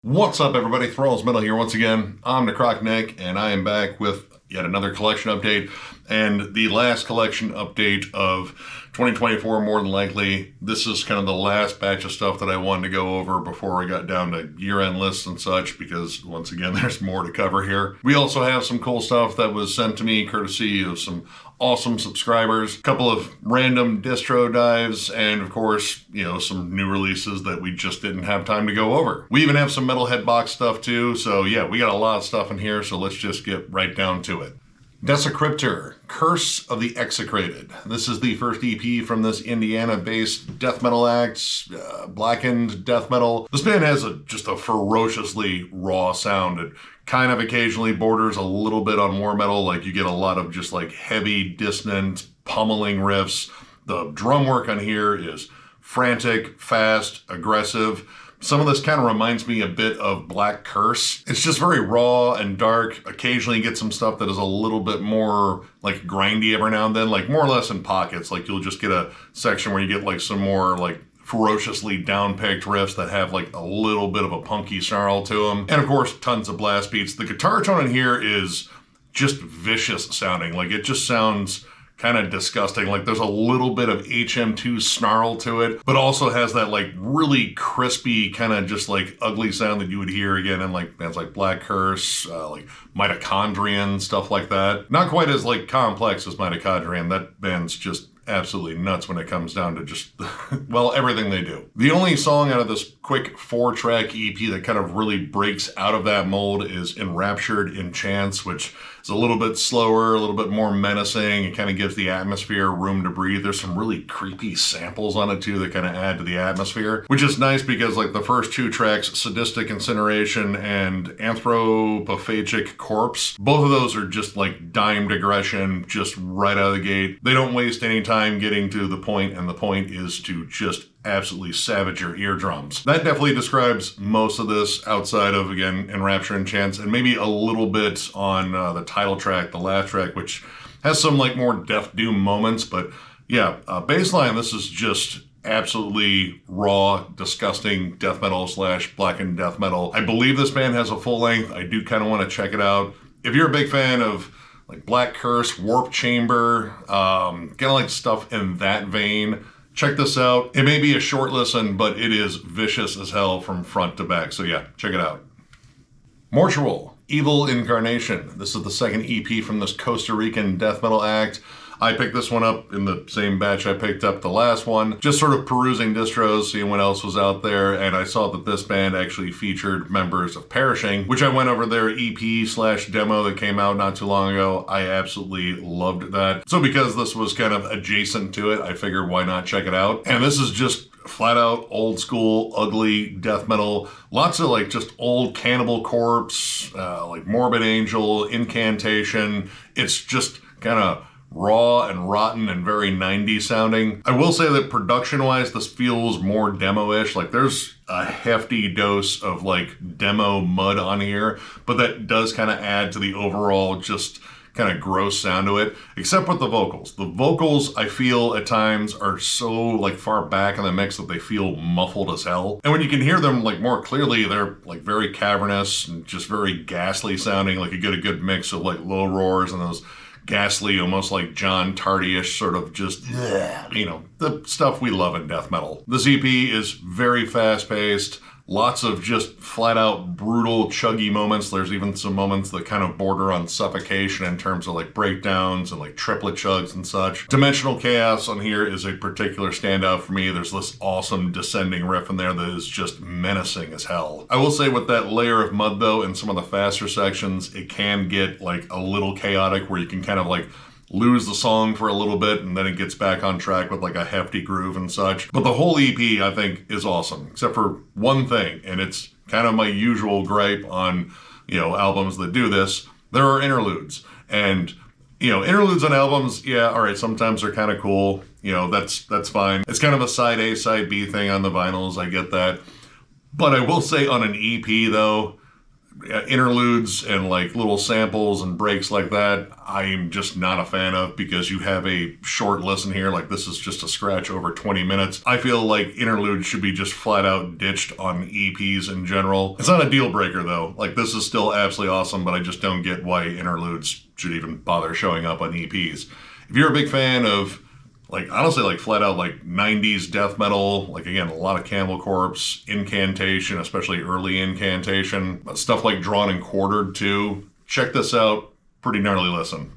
What's up, everybody? Thrall's Metal here once again. I'm Necrotic Nick, and I am back with yet another collection update, and the last collection update of 2024, more than likely. This is kind of the last batch of stuff that I wanted to go over before I got down to year-end lists and such, because, once again, there's more to cover here. We also have some cool stuff that was sent to me courtesy of some awesome subscribers, a couple of random distro dives, and of course, some new releases that we just didn't have time to go over. We even have some Metalhead box stuff too, so yeah, we got a lot of stuff in here, so let's just get right down to it. Desekryptor, Curse of the Execrated. This is the first EP from this Indiana-based death metal act, blackened death metal. This band has just a ferociously raw sound. It kind of occasionally borders a little bit on war metal, like you get a lot of just like heavy, dissonant, pummeling riffs. The drum work on here is frantic, fast, aggressive. Some of this kind of reminds me a bit of Black Curse. It's just very raw and dark. Occasionally you get some stuff that is a little bit more like grindy every now and then, like more or less in pockets. Like you'll just get a section where you get like some more like ferociously down-picked riffs that have like a little bit of a punky snarl to them. And of course, tons of blast beats. The guitar tone in here is just vicious sounding. Like it just sounds kind of disgusting. Like there's a little bit of HM2 snarl to it, but also has that like really crispy kind of just like ugly sound that you would hear again in like bands like Black Curse, like Mitochondrion, stuff like that. Not quite as like complex as Mitochondrion. That band's just absolutely nuts when it comes down to just, well, everything they do. The only song out of this quick 4-track EP that kind of really breaks out of that mold is Enraptured in Chance, which is a little bit slower, a little bit more menacing. It kind of gives the atmosphere room to breathe. There's some really creepy samples on it too that kind of add to the atmosphere, which is nice because like the first 2 tracks, Sadistic Incineration and Anthropophagic Corpse, both of those are just like dimed aggression, just right out of the gate. They don't waste any time getting to the point, and the point is to just absolutely savage your eardrums. That definitely describes most of this outside of, again, Enrapture and Chance, and maybe a little bit on the title track, the last track, which has some like more Death Doom moments, but yeah, baseline, this is just absolutely raw, disgusting death metal / blackened death metal. I believe this band has a full length. I do kind of want to check it out. If you're a big fan of like Black Curse, Warp Chamber, kind of like stuff in that vein, check this out. It may be a short listen, but it is vicious as hell from front to back. So yeah, check it out. Mortual, Evil Incarnation. This is the second EP from this Costa Rican death metal act. I picked this one up in the same batch I picked up the last one, just sort of perusing distros, seeing what else was out there, and I saw that this band actually featured members of Perishing, which I went over their EP/demo that came out not too long ago. I absolutely loved that. So because this was kind of adjacent to it, I figured why not check it out. And this is just flat out old school, ugly death metal. Lots of like just old Cannibal Corpse, like Morbid Angel, Incantation. It's just kind of raw and rotten and very 90s sounding. I will say that production-wise, this feels more demo-ish. Like there's a hefty dose of like demo mud on here, but that does kind of add to the overall just kind of gross sound to it, except with the vocals. The vocals, I feel at times, are so like far back in the mix that they feel muffled as hell. And when you can hear them like more clearly, they're like very cavernous and just very ghastly sounding. Like you get a good mix of like low roars and those ghastly, almost like John Tardy-ish sort of just, the stuff we love in death metal. This EP is very fast-paced, lots of just flat-out brutal, chuggy moments. There's even some moments that kind of border on suffocation in terms of like breakdowns and like triplet chugs and such. Dimensional Chaos on here is a particular standout for me. There's this awesome descending riff in there that is just menacing as hell. I will say with that layer of mud though, in some of the faster sections, it can get like a little chaotic where you can kind of like lose the song for a little bit and then it gets back on track with like a hefty groove and such. But the whole EP I think is awesome, except for one thing, and it's kind of my usual gripe on, albums that do this. There are interludes, and interludes on albums, yeah, all right, sometimes they're kind of cool. That's fine. It's kind of a side A, side B thing on the vinyls, I get that. But I will say on an EP though, interludes and like little samples and breaks like that, I'm just not a fan of, because you have a short listen here. Like, this is just a scratch over 20 minutes. I feel like interludes should be just flat out ditched on EPs in general. It's not a deal breaker though. Like, this is still absolutely awesome, but I just don't get why interludes should even bother showing up on EPs. If you're a big fan of, like, honestly, like flat out like 90s death metal, like again, a lot of Cannibal Corpse, Incantation, especially early Incantation, stuff like Drawn and Quartered too, check this out. Pretty gnarly listen.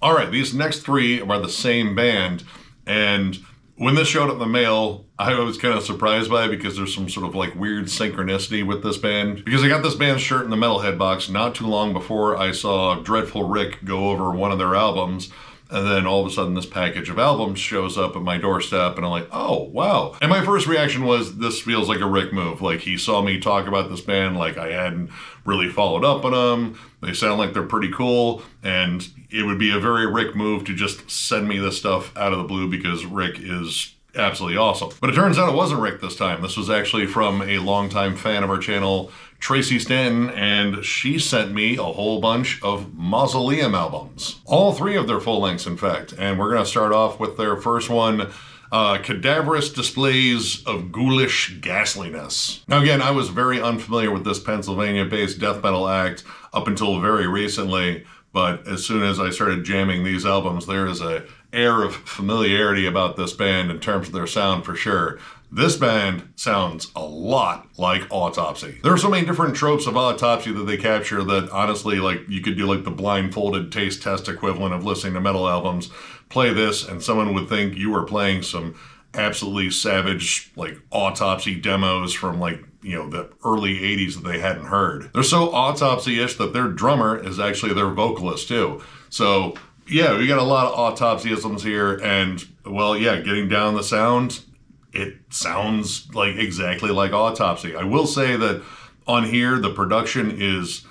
All right, these next three are the same band, and when this showed up in the mail, I was kind of surprised by it, because there's some sort of like weird synchronicity with this band. Because I got this band's shirt in the Metalhead box not too long before I saw Dreadful Rick go over one of their albums. And then all of a sudden this package of albums shows up at my doorstep, and I'm like, oh, wow. And my first reaction was, this feels like a Rick move. Like, he saw me talk about this band, like I hadn't really followed up on them. They sound like they're pretty cool, and it would be a very Rick move to just send me this stuff out of the blue, because Rick is absolutely awesome. But it turns out it wasn't Rick this time. This was actually from a longtime fan of our channel, Tracy Stanton, and she sent me a whole bunch of Mausoleum albums. All three of their full lengths, in fact. And we're going to start off with their first one, Cadaverous Displays of Ghoulish Ghastliness. Now again, I was very unfamiliar with this Pennsylvania-based death metal act up until very recently, but as soon as I started jamming these albums, there is an air of familiarity about this band in terms of their sound for sure. This band sounds a lot like Autopsy. There are so many different tropes of Autopsy that they capture that honestly, like, you could do like the blindfolded taste test equivalent of listening to metal albums. Play this and someone would think you were playing some absolutely savage like Autopsy demos from like, you know, the early 80s that they hadn't heard. They're so Autopsy-ish that their drummer is actually their vocalist too. So yeah, we got a lot of Autopsy-isms here, and well, yeah, getting down the sound, it sounds like exactly like Autopsy. I will say that on here, the production is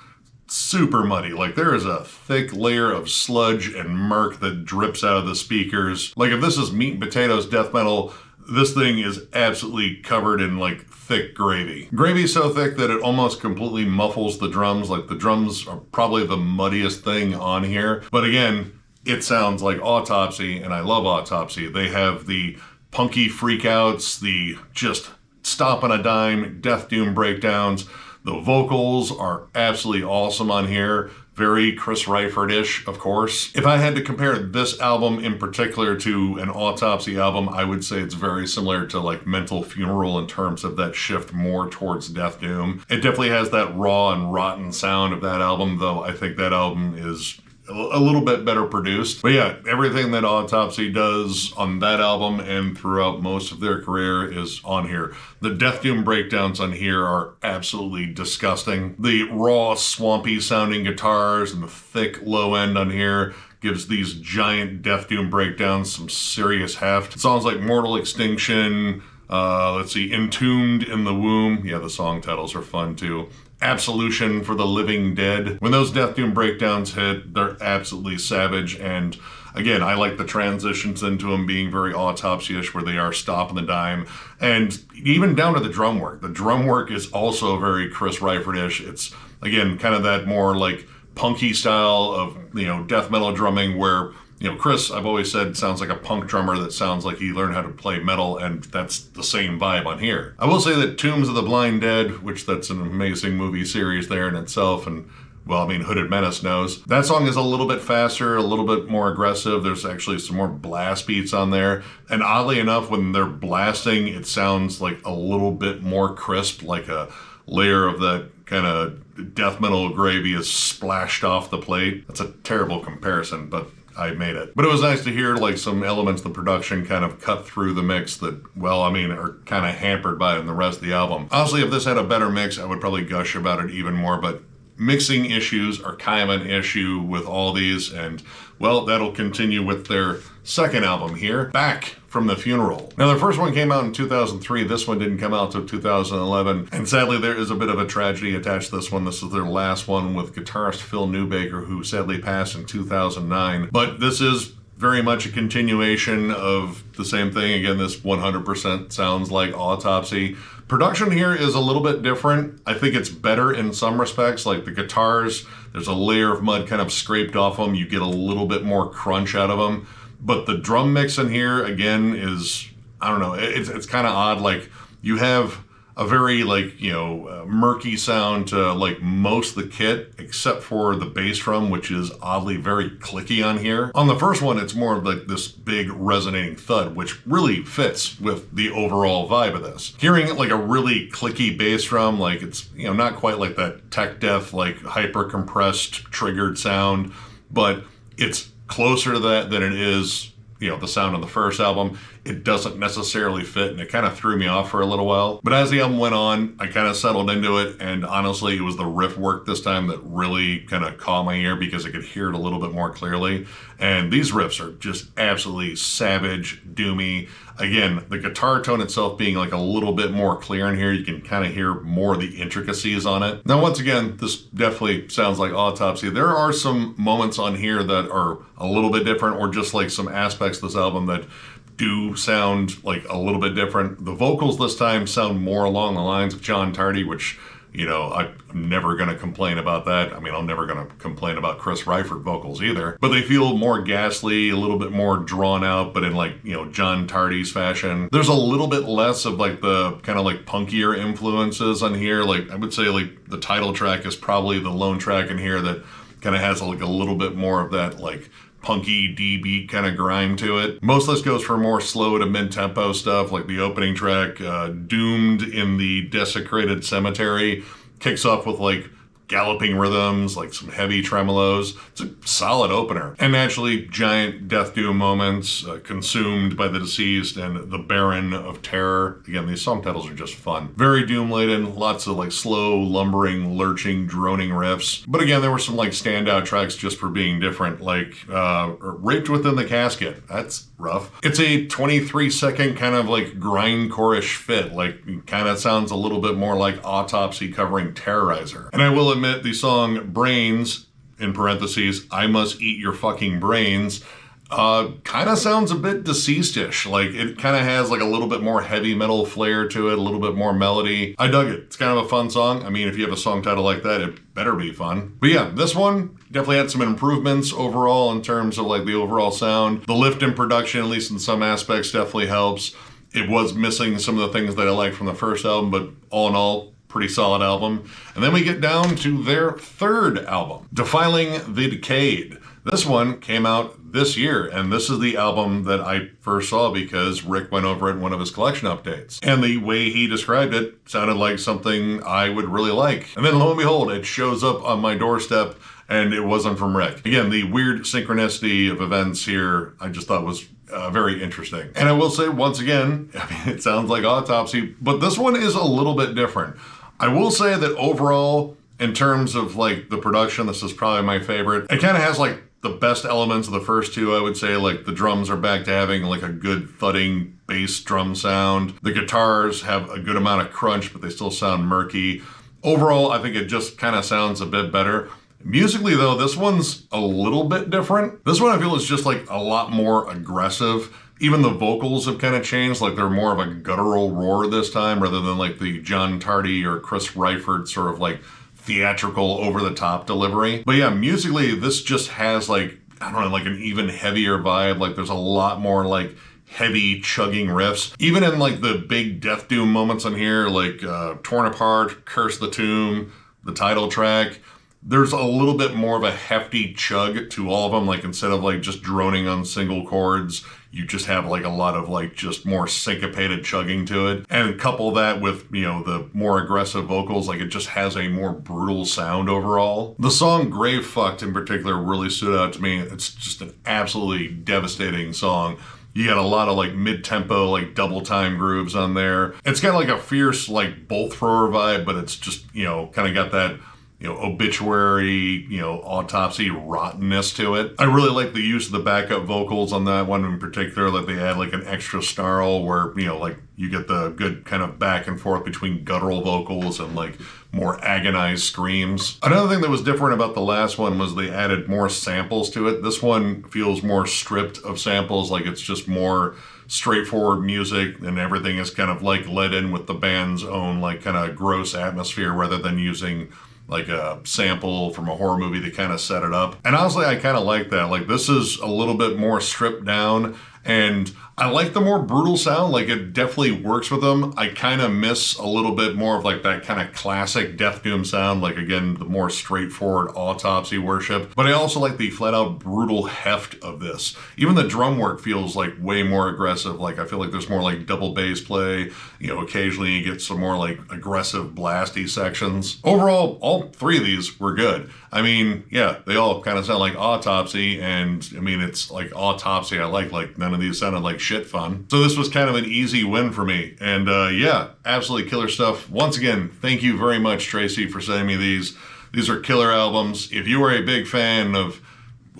super muddy. Like, there is a thick layer of sludge and murk that drips out of the speakers. Like, if this is meat and potatoes death metal, this thing is absolutely covered in like thick gravy. Gravy so thick that it almost completely muffles the drums. Like, the drums are probably the muddiest thing on here. But again, it sounds like Autopsy, and I love Autopsy. They have the punky freakouts, the just stomp on a dime, death doom breakdowns. The vocals are absolutely awesome on here. Very Chris Reifert-ish, of course. If I had to compare this album in particular to an Autopsy album, I would say it's very similar to like Mental Funeral in terms of that shift more towards death doom. It definitely has that raw and rotten sound of that album, though I think that album is a little bit better produced. But yeah, everything that Autopsy does on that album and throughout most of their career is on here. The death doom breakdowns on here are absolutely disgusting. The raw, swampy sounding guitars and the thick low end on here gives these giant death doom breakdowns some serious heft. It sounds like Mortal Extinction, let's see, Entombed in the Womb. Yeah, the song titles are fun too. Absolution for the Living Dead. When those death doom breakdowns hit, they're absolutely savage, and again, I like the transitions into them being very Autopsy-ish, where they are stopping the dime, and even down to the drum work. The drum work is also very Chris Reifert-ish. It's, again, kind of that more like punky style of, you know, death metal drumming where, you know, Chris, I've always said, sounds like a punk drummer that sounds like he learned how to play metal, and that's the same vibe on here. I will say that Tombs of the Blind Dead, which that's an amazing movie series there in itself, and well, I mean, Hooded Menace knows. That song is a little bit faster, a little bit more aggressive. There's actually some more blast beats on there. And oddly enough, when they're blasting, it sounds like a little bit more crisp, like a layer of that kind of death metal gravy is splashed off the plate. That's a terrible comparison, but I made it. But it was nice to hear like some elements of the production kind of cut through the mix that, well, I mean, are kind of hampered by it in the rest of the album. Honestly, if this had a better mix, I would probably gush about it even more, but mixing issues are kind of an issue with all these, and well, that'll continue with their second album here, Back from the Funeral. Now, their first one came out in 2003. This one didn't come out until 2011, and sadly, there is a bit of a tragedy attached to this one. This is their last one with guitarist Phil Newbaker, who sadly passed in 2009. But this is very much a continuation of the same thing. Again, this 100% sounds like Autopsy, Production here is a little bit different. I think it's better in some respects. Like the guitars, there's a layer of mud kind of scraped off them. You get a little bit more crunch out of them. But the drum mix in here, again, is, I don't know, it's kind of odd. Like you have a very like, you know, murky sound to like most of the kit, except for the bass drum, which is oddly very clicky on here. On the first one, it's more of like this big resonating thud, which really fits with the overall vibe of this. Hearing like a really clicky bass drum, like it's, you know, not quite like that tech death, like hyper compressed triggered sound, but it's closer to that than it is, you know, the sound on the first album. It doesn't necessarily fit, and it kind of threw me off for a little while. But as the album went on, I kind of settled into it, and honestly, it was the riff work this time that really kind of caught my ear because I could hear it a little bit more clearly. And these riffs are just absolutely savage, doomy. Again, the guitar tone itself being like a little bit more clear in here, you can kind of hear more of the intricacies on it. Now, once again, this definitely sounds like Autopsy. There are some moments on here that are a little bit different, or just like some aspects of this album that do sound like a little bit different. The vocals this time sound more along the lines of John Tardy, which, you know, I'm never going to complain about that. I mean, I'm never going to complain about Chris Reifert vocals either. But they feel more ghastly, a little bit more drawn out, but in like, you know, John Tardy's fashion. There's a little bit less of like the kind of like punkier influences on here. Like I would say like the title track is probably the lone track in here that kind of has like a little bit more of that like punky D-beat kind of grime to it. Most of this goes for more slow to mid-tempo stuff, like the opening track, Doomed in the Desecrated Cemetery, kicks off with like galloping rhythms, like some heavy tremolos. It's a solid opener. And naturally, giant death doom moments, Consumed by the Deceased and The Baron of Terror. Again, these song titles are just fun. Very doom-laden, lots of like slow, lumbering, lurching, droning riffs. But again, there were some like standout tracks just for being different, like Raped Within the Casket. That's rough. It's a 23-second kind of like grindcore-ish fit, like kind of sounds a little bit more like Autopsy covering Terrorizer. And I will admit the song Brains, in parentheses, I Must Eat Your Fucking Brains, kind of sounds a bit Deceased-ish. Like it kind of has like a little bit more heavy metal flair to it, a little bit more melody. I dug it. It's kind of a fun song. I mean, if you have a song title like that, it better be fun. But yeah, this one definitely had some improvements overall in terms of like the overall sound. The lift in production, at least in some aspects, definitely helps. It was missing some of the things that I liked from the first album, but all in all, pretty solid album. And then we get down to their third album, Defiling the Decayed. This one came out this year, and this is the album that I first saw because Rick went over it in one of his collection updates. And the way he described it sounded like something I would really like. And then lo and behold, it shows up on my doorstep, and it wasn't from Rick. Again, the weird synchronicity of events here, I just thought was very interesting. And I will say, once again, I mean, it sounds like Autopsy, but this one is a little bit different. I will say that overall, in terms of like the production, this is probably my favorite. It kind of has like the best elements of the first two, I would say. Like the drums are back to having like a good thudding bass drum sound. The guitars have a good amount of crunch, but they still sound murky. Overall, I think it just kind of sounds a bit better. Musically though, this one's a little bit different. This one I feel is just like a lot more aggressive. Even the vocals have kind of changed, like they're more of a guttural roar this time rather than like the John Tardy or Chris Reifert sort of like theatrical over-the-top delivery. But yeah, musically, this just has like, I don't know, like an even heavier vibe. Like there's a lot more like heavy chugging riffs. Even in like the big death doom moments on here, like Torn Apart, Curse the Tomb, the title track, there's a little bit more of a hefty chug to all of them. Like instead of like just droning on single chords, you just have like a lot of like just more syncopated chugging to it. And couple that with, you know, the more aggressive vocals, like it just has a more brutal sound overall. The song Grave Fucked in particular really stood out to me. It's just an absolutely devastating song. You got a lot of like mid-tempo, like double time grooves on there. It's got like a fierce like bolt thrower vibe, but it's just, you know, kind of got that obituary, autopsy rottenness to it. I really like the use of the backup vocals on that one in particular, that they add like an extra snarl where, like you get the good kind of back and forth between guttural vocals and like more agonized screams. Another thing that was different about the last one was they added more samples to it. This one feels more stripped of samples, like it's just more straightforward music and everything is kind of like led in with the band's own like kind of gross atmosphere rather than using like a sample from a horror movie to kind of set it up. And honestly, I kind of like that. Like this is a little bit more stripped down, and I like the more brutal sound. Like it definitely works with them. I kind of miss a little bit more of like that kind of classic Death Doom sound. Like again, the more straightforward autopsy worship. But I also like the flat out brutal heft of this. Even the drum work feels like way more aggressive. Like I feel like there's more like double bass play. Occasionally you get some more like aggressive blasty sections. Overall, all three of these were good. I mean, yeah, they all kind of sound like autopsy, and I mean, it's like autopsy I like none of these sounded like shit fun. So this was kind of an easy win for me. And yeah, absolutely killer stuff. Once again, thank you very much, Tracy, for sending me these. These are killer albums. If you are a big fan of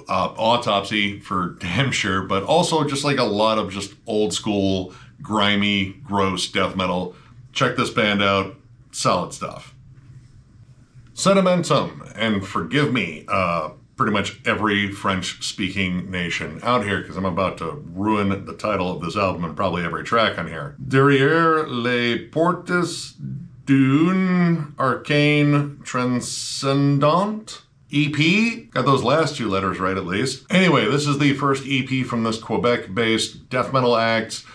autopsy, for damn sure, but also just like a lot of just old school, grimy, gross death metal, check this band out. Solid stuff. Sedimentum, and forgive me, pretty much every French-speaking nation out here, because I'm about to ruin the title of this album and probably every track on here. Derrière les portes d'une arcane transcendante EP. Got those last two letters right at least. Anyway, this is the first EP from this Quebec-based death metal act.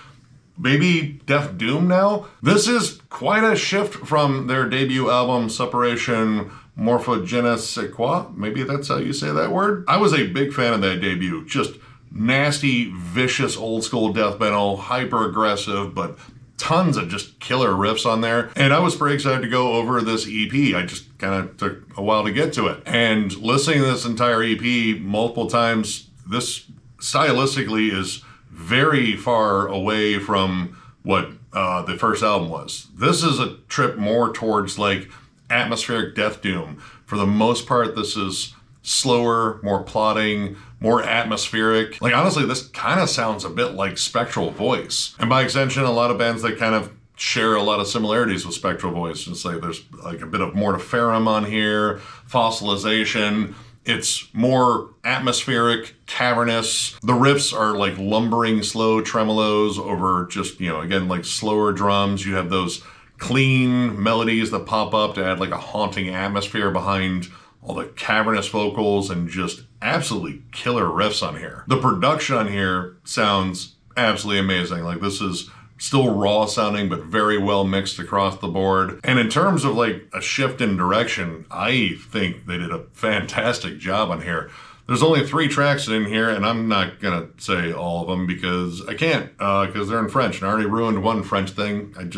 Maybe Death Doom now? This is quite a shift from their debut album, Separation Morphogénétique. Maybe that's how you say that word? I was a big fan of that debut. Just nasty, vicious, old school death metal, hyper aggressive, but tons of just killer riffs on there. And I was pretty excited to go over this EP. I just kind of took a while to get to it. And listening to this entire EP multiple times, this stylistically is very far away from what the first album was. This is a trip more towards like atmospheric death doom. For the most part, this is slower, more plotting, more atmospheric. Like honestly, this kind of sounds a bit like Spectral Voice. And by extension, a lot of bands that kind of share a lot of similarities with Spectral Voice. Just like there's like a bit of mortiferum on here, fossilization. It's more atmospheric, cavernous. The riffs are like lumbering, slow tremolos over just, again, like slower drums. You have those clean melodies that pop up to add like a haunting atmosphere behind all the cavernous vocals and just absolutely killer riffs on here. The production on here sounds absolutely amazing. Like this is still raw sounding, but very well mixed across the board. And in terms of like a shift in direction, I think they did a fantastic job on here. There's only 3 tracks in here, and I'm not gonna say all of them because I can't, because they're in French, and I already ruined one French thing. I'm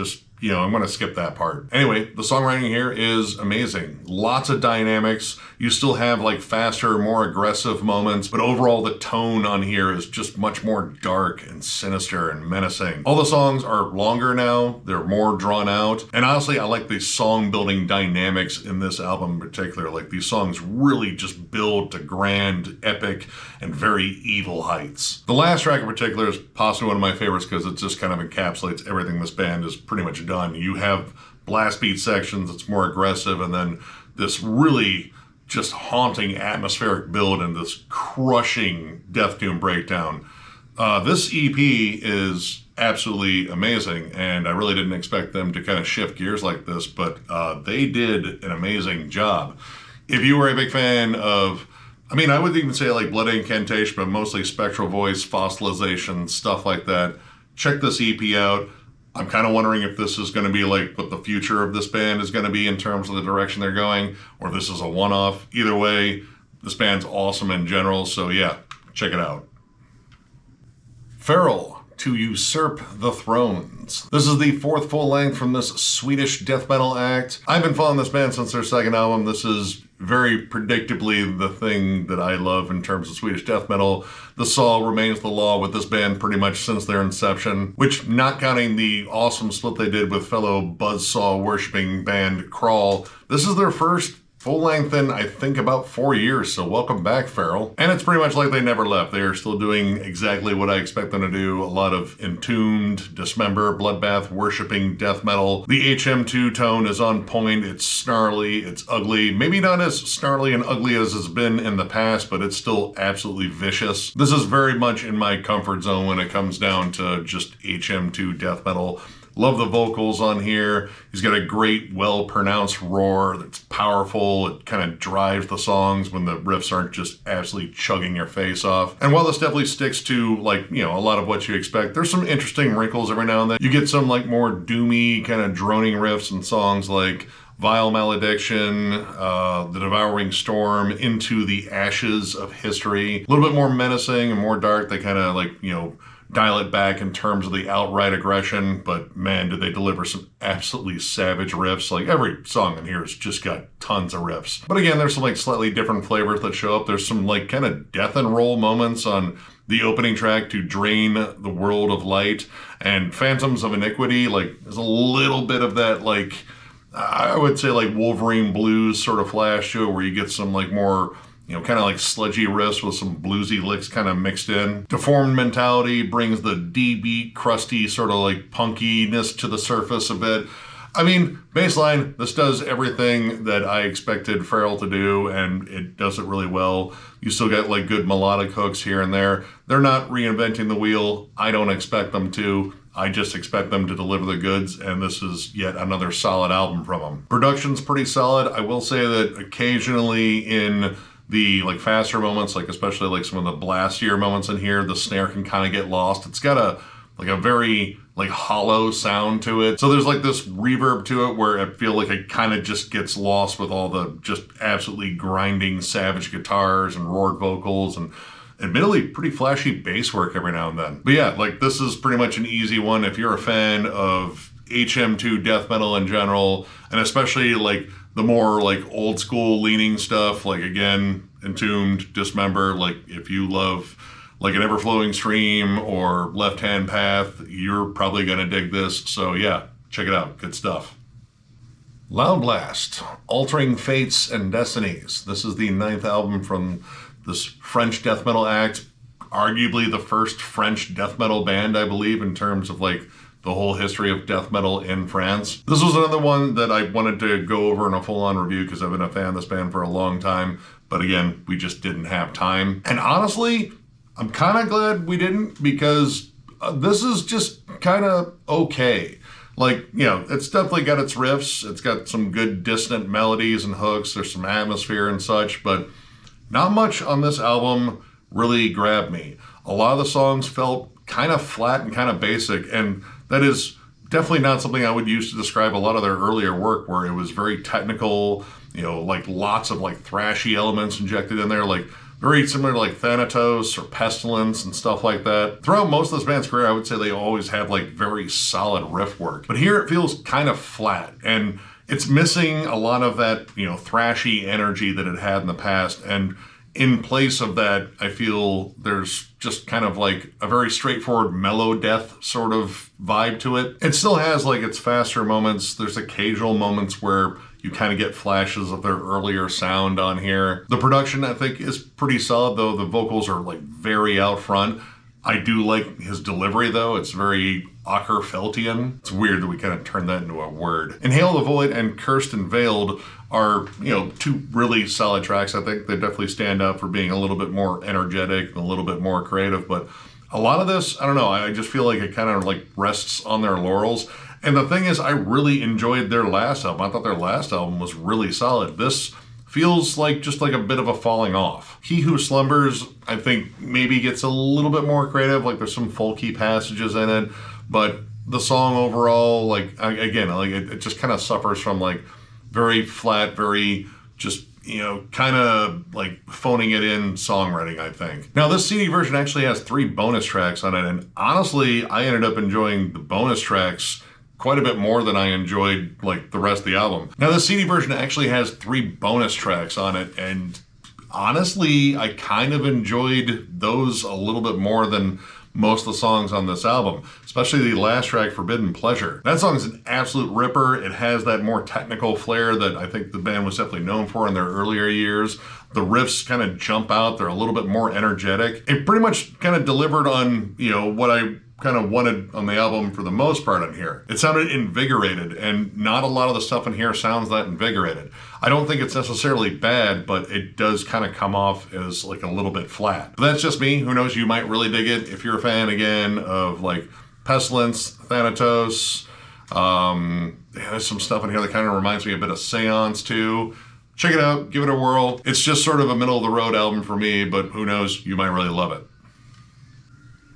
gonna skip that part. Anyway, the songwriting here is amazing. Lots of dynamics. You still have like faster, more aggressive moments, but overall the tone on here is just much more dark and sinister and menacing. All the songs are longer now. They're more drawn out. And honestly, I like the song building dynamics in this album in particular. Like these songs really just build to grand, epic, and very evil heights. The last track in particular is possibly one of my favorites because it just kind of encapsulates everything this band is pretty much done. You have blast beat sections that's more aggressive, and then this really just haunting atmospheric build and this crushing death doom breakdown. This EP is absolutely amazing, and I really didn't expect them to kind of shift gears like this, but they did an amazing job. If you were a big fan of, I would even say like Blood Incantation, but mostly Spectral Voice, Fossilization, stuff like that, check this EP out. I'm kind of wondering if this is going to be like what the future of this band is going to be in terms of the direction they're going, or if this is a one-off. Either way, this band's awesome in general, so yeah, check it out. Feral, To Usurp the Thrones. This is the 4th full length from this Swedish death metal act. I've been following this band since their 2nd album. This is very predictably the thing that I love in terms of Swedish death metal. The saw remains the law with this band pretty much since their inception, which, not counting the awesome split they did with fellow buzzsaw worshipping band Crawl, this is their first full length in, I think, about 4 years, so welcome back, Feral. And it's pretty much like they never left. They are still doing exactly what I expect them to do. A lot of Entombed, Dismember, Bloodbath, worshipping death metal. The HM2 tone is on point. It's snarly, it's ugly. Maybe not as snarly and ugly as it's been in the past, but it's still absolutely vicious. This is very much in my comfort zone when it comes down to just HM2 death metal. Love the vocals on here. He's got a great, well-pronounced roar that's powerful. It kind of drives the songs when the riffs aren't just absolutely chugging your face off. And while this definitely sticks to, like, you know, a lot of what you expect, there's some interesting wrinkles every now and then. You get some, like, more doomy kind of droning riffs and songs like Vile Malediction, The Devouring Storm, Into the Ashes of History. A little bit more menacing and more dark. They kind of, like, you know, dial it back in terms of the outright aggression, but man, did they deliver some absolutely savage riffs. Like, every song in here has just got tons of riffs. But again, there's some like slightly different flavors that show up. There's some like kind of death and roll moments on the opening track to Drain the World of Light, and Phantoms of Iniquity. Like, there's a little bit of that, like, I would say like Wolverine blues sort of flash to it, where you get some like more, you know, kind of like sludgy riffs with some bluesy licks kind of mixed in. Deformed Mentality brings the D-beat, crusty, sort of like punkiness to the surface a bit. I mean, baseline, this does everything that I expected Feral to do, and it does it really well. You still get like good melodic hooks here and there. They're not reinventing the wheel. I don't expect them to. I just expect them to deliver the goods, and this is yet another solid album from them. Production's pretty solid. I will say that occasionally in the like faster moments, like especially like some of the blastier moments in here, the snare can kind of get lost. It's got a very like hollow sound to it. So there's like this reverb to it where I feel like it kind of just gets lost with all the just absolutely grinding savage guitars and roared vocals and admittedly pretty flashy bass work every now and then. But yeah, like this is pretty much an easy one if you're a fan of HM2 death metal in general, and especially like the more like old school leaning stuff, like again, Entombed, Dismember. Like if you love like an Ever-Flowing Stream or Left Hand Path, you're probably gonna dig this. So yeah, check it out, good stuff. Loudblast, Altering Fates and Destinies. This is the 9th album from this French death metal act, arguably the first French death metal band, I believe, in terms of like the whole history of death metal in France. This was another one that I wanted to go over in a full-on review because I've been a fan of this band for a long time, but again, we just didn't have time. And honestly, I'm kind of glad we didn't, because this is just kind of okay. Like, you know, it's definitely got its riffs, it's got some good dissonant melodies and hooks, there's some atmosphere and such, but not much on this album really grabbed me. A lot of the songs felt kind of flat and kind of basic, and that is definitely not something I would use to describe a lot of their earlier work, where it was very technical, you know, like lots of like thrashy elements injected in there, like very similar to like Thanatos or Pestilence and stuff like that. Throughout most of this band's career, I would say they always have like very solid riff work, but here it feels kind of flat, and it's missing a lot of that, you know, thrashy energy that it had in the past. And in place of that, I feel there's just kind of like a very straightforward mellow death sort of vibe to it. It still has like its faster moments. There's occasional moments where you kind of get flashes of their earlier sound on here. The production, I think, is pretty solid, though. The vocals are like very out front. I do like his delivery, though. It's very Acherfeltian. It's weird that we kind of turned that into a word. Inhale the Void and Cursed and Veiled are, you know, two really solid tracks. I think they definitely stand out for being a little bit more energetic and a little bit more creative. But a lot of this, I don't know, I just feel like it kind of like rests on their laurels. And the thing is, I really enjoyed their last album. I thought their last album was really solid. This feels like just like a bit of a falling off. He Who Slumbers, I think, maybe gets a little bit more creative. Like there's some folky passages in it, but the song overall, like, again, like it just kind of suffers from like very flat, very just, you know, kind of like phoning it in songwriting, I think. Now, this CD version actually has 3 bonus tracks on it, and honestly, I ended up enjoying the bonus tracks quite a bit more than I enjoyed like the rest of the album. Now, the CD version actually has 3 bonus tracks on it, and honestly, I kind of enjoyed those a little bit more than most of the songs on this album. especially the last track, Forbidden Pleasure. That song is an absolute ripper. It has that more technical flair that I think the band was definitely known for in their earlier years. The riffs kind of jump out. They're a little bit more energetic. It pretty much kind of delivered on, what I kind of wanted on the album for the most part on here. It sounded invigorated, and not a lot of the stuff in here sounds that invigorated. I don't think it's necessarily bad, but it does kind of come off as like a little bit flat. But that's just me. Who knows? You might really dig it if you're a fan, again, of like Pestilence, Thanatos. There's some stuff in here that kind of reminds me a bit of Seance too. Check it out, give it a whirl. It's just sort of a middle of the road album for me, but who knows? You might really love it.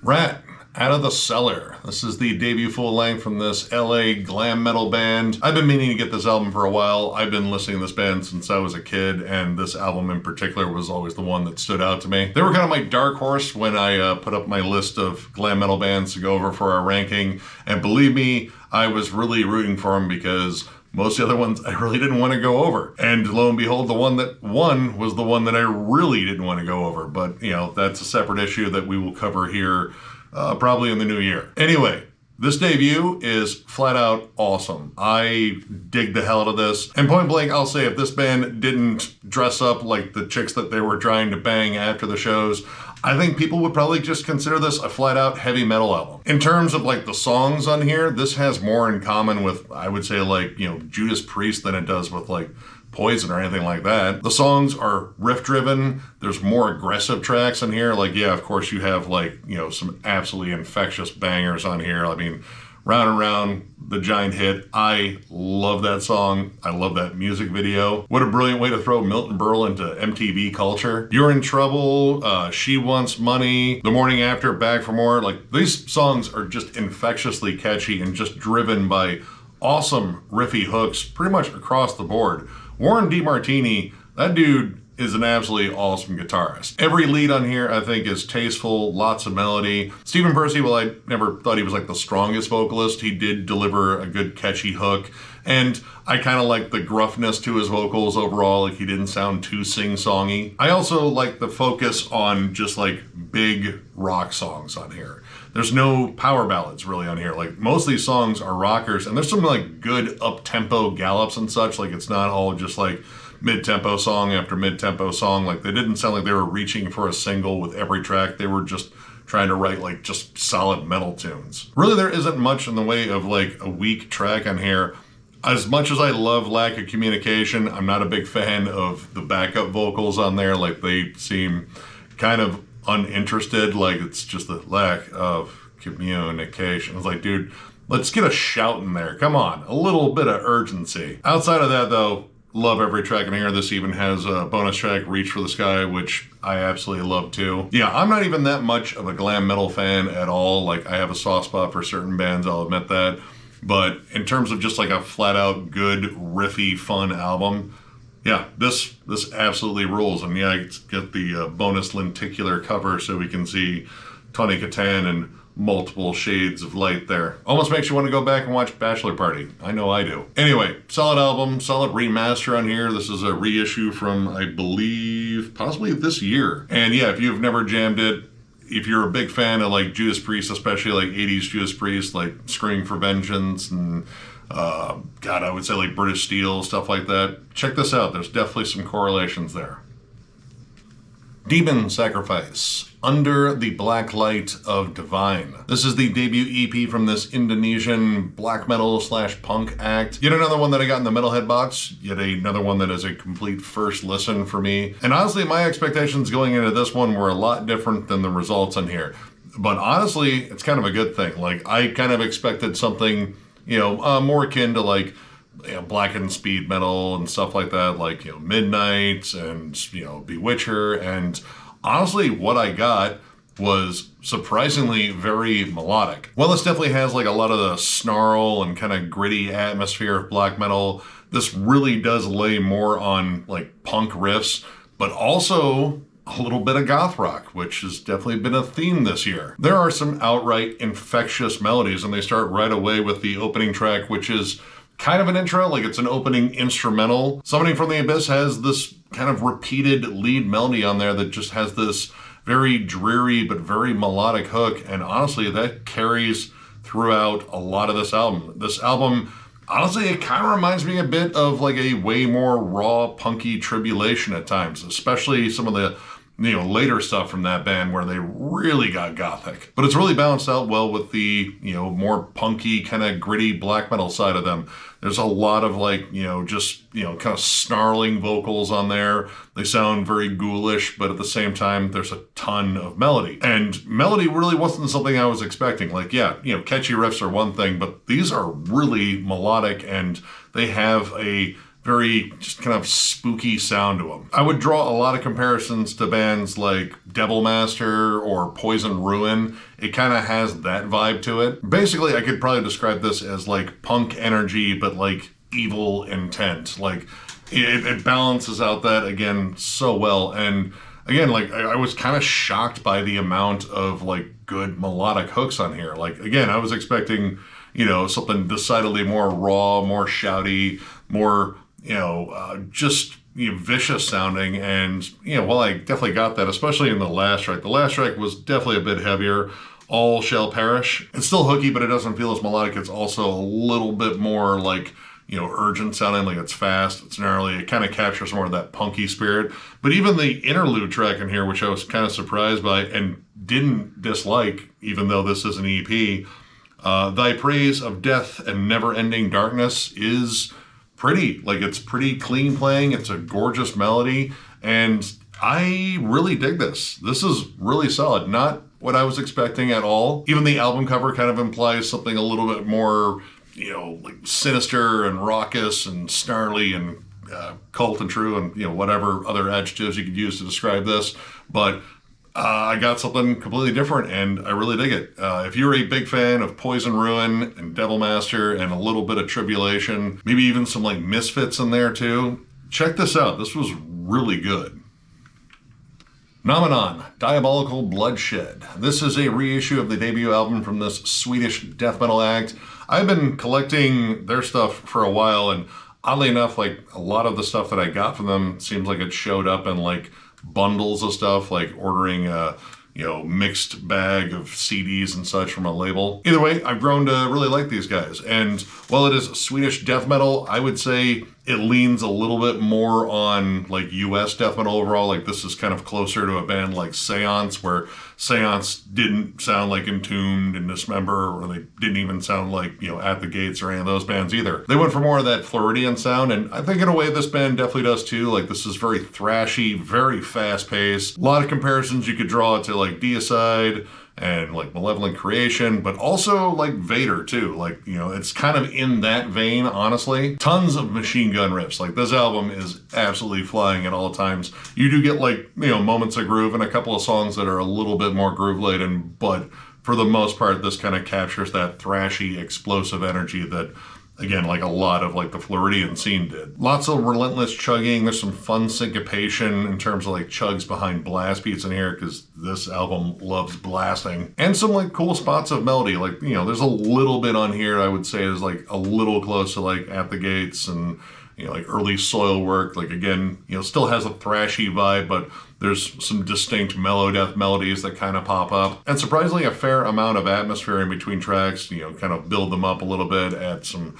Ratt, Out of the Cellar. This is the debut full length from this LA glam metal band. I've been meaning to get this album for a while. I've been listening to this band since I was a kid, and this album in particular was always the one that stood out to me. They were kind of my dark horse when I put up my list of glam metal bands to go over for our ranking, and believe me, I was really rooting for them because most of the other ones I really didn't want to go over. And lo and behold, the one that won was the one that I really didn't want to go over. But, that's a separate issue that we will cover here probably in the new year. Anyway, this debut is flat out awesome. I dig the hell out of this. And point blank, I'll say if this band didn't dress up like the chicks that they were trying to bang after the shows, I think people would probably just consider this a flat out heavy metal album. In terms of like the songs on here, this has more in common with, I would say, like, Judas Priest than it does with like Poison or anything like that. The songs are riff driven. There's more aggressive tracks in here. Like, yeah, of course you have like, some absolutely infectious bangers on here. I mean, Round and Round, the giant hit. I love that song. I love that music video. What a brilliant way to throw Milton Berle into MTV culture. You're in Trouble, She Wants Money, The Morning After, Back for More. Like, these songs are just infectiously catchy and just driven by awesome riffy hooks pretty much across the board. Warren DeMartini, that dude is an absolutely awesome guitarist. Every lead on here, I think, is tasteful, lots of melody. Stephen Percy, well, I never thought he was like the strongest vocalist. He did deliver a good catchy hook. And I kind of like the gruffness to his vocals overall, like he didn't sound too sing-songy. I also like the focus on just like big rock songs on here. There's no power ballads really on here. Like most of these songs are rockers, and there's some like good up-tempo gallops and such. Like it's not all just like mid-tempo song after mid-tempo song. Like they didn't sound like they were reaching for a single with every track. They were just trying to write like just solid metal tunes. Really, there isn't much in the way of like a weak track on here. As much as I love Lack of Communication, I'm not a big fan of the backup vocals on there. Like they seem kind of uninterested. Like it's just the lack of communication. It's like, dude, let's get a shout in there. Come on, a little bit of urgency. Outside of that though, love every track in here. This even has a bonus track, Reach for the Sky, which I absolutely love too. Yeah, I'm not even that much of a glam metal fan at all. Like I have a soft spot for certain bands, I'll admit that. But in terms of just like a flat out good, riffy, fun album, yeah, this absolutely rules. And yeah, I get the bonus lenticular cover so we can see Tony Catan and multiple shades of light there. Almost makes you want to go back and watch Bachelor Party. I know I do. Anyway, solid album, solid remaster on here. This is a reissue from, I believe, possibly this year. And yeah, if you've never jammed it, if you're a big fan of like Judas Priest, especially like 80s Judas Priest, like Scream for Vengeance and God, I would say like British Steel, stuff like that, check this out. There's definitely some correlations there. Demon Sacrifice, Under the Blacklight of Divine. This is the debut EP from this Indonesian black metal / punk act. Yet another one that I got in the Metalhead box, yet another one that is a complete first listen for me. And honestly, my expectations going into this one were a lot different than the results in here. But honestly, it's kind of a good thing. Like, I kind of expected something, more akin to like, blackened speed metal and stuff like that, like, Midnight and, Bewitcher. And honestly, what I got was surprisingly very melodic. While this definitely has like a lot of the snarl and kind of gritty atmosphere of black metal, this really does lay more on like punk riffs, but also a little bit of goth rock, which has definitely been a theme this year. There are some outright infectious melodies, and they start right away with the opening track, which is kind of an intro, like it's an opening instrumental. Summoning from the Abyss has this kind of repeated lead melody on there that just has this very dreary but very melodic hook, and honestly that carries throughout a lot of this album. This album, honestly, it kind of reminds me a bit of like a way more raw, punky Tribulation at times, especially some of the later stuff from that band where they really got gothic. But it's really balanced out well with the, more punky, kind of gritty black metal side of them. There's a lot of like, kind of snarling vocals on there. They sound very ghoulish, but at the same time, there's a ton of melody. And melody really wasn't something I was expecting. Like, catchy riffs are one thing, but these are really melodic and they have a very just kind of spooky sound to them. I would draw a lot of comparisons to bands like Devil Master or Poison Ruin. It kind of has that vibe to it. Basically, I could probably describe this as like punk energy, but like evil intent. Like it balances out that again so well. And again, like I was kind of shocked by the amount of like good melodic hooks on here. Like again, I was expecting, something decidedly more raw, more shouty, more vicious sounding. And, while I definitely got that, especially in the last track. The last track was definitely a bit heavier. All Shall Perish. It's still hooky, but it doesn't feel as melodic. It's also a little bit more like, urgent sounding, like it's fast, it's gnarly. It kind of captures more of that punky spirit. But even the interlude track in here, which I was kind of surprised by and didn't dislike, even though this is an EP, Thy Praise of Death and Never-Ending Darkness is pretty. Like, it's pretty clean playing. It's a gorgeous melody. And I really dig this. This is really solid. Not what I was expecting at all. Even the album cover kind of implies something a little bit more, like sinister and raucous and snarly and cult and true and, whatever other adjectives you could use to describe this. But I got something completely different, and I really dig it. If you're a big fan of Poison Ruin and Devil Master and a little bit of Tribulation, maybe even some like Misfits in there too, check this out. This was really good. Nomon, Diabolical Bloodshed. This is a reissue of the debut album from this Swedish death metal act. I've been collecting their stuff for a while, and oddly enough, like a lot of the stuff that I got from them seems like it showed up in like bundles of stuff, like ordering a mixed bag of CDs and such from a label. Either way, I've grown to really like these guys. And while it is Swedish death metal, I would say it leans a little bit more on like US death metal overall. Like this is kind of closer to a band like Seance, where Seance didn't sound like Entombed and Dismember, or they didn't even sound like, At the Gates or any of those bands either. They went for more of that Floridian sound, and I think in a way this band definitely does too. Like this is very thrashy, very fast paced. A lot of comparisons you could draw to like Decayed and like Malevolent Creation, but also like Vader too. Like, it's kind of in that vein, honestly. Tons of machine gun riffs. Like this album is absolutely flying at all times. You do get like, moments of groove and a couple of songs that are a little bit more groove laden, but for the most part, this kind of captures that thrashy, explosive energy that, again, like a lot of like the Floridian scene did. Lots of relentless chugging. There's some fun syncopation in terms of like chugs behind blast beats in here, because this album loves blasting. And some like cool spots of melody. Like, there's a little bit on here I would say is like a little close to like At the Gates and, like early Soil Work. Like again, still has a thrashy vibe, but there's some distinct mellow death melodies that kind of pop up. And surprisingly, a fair amount of atmosphere in between tracks, kind of build them up a little bit, add some,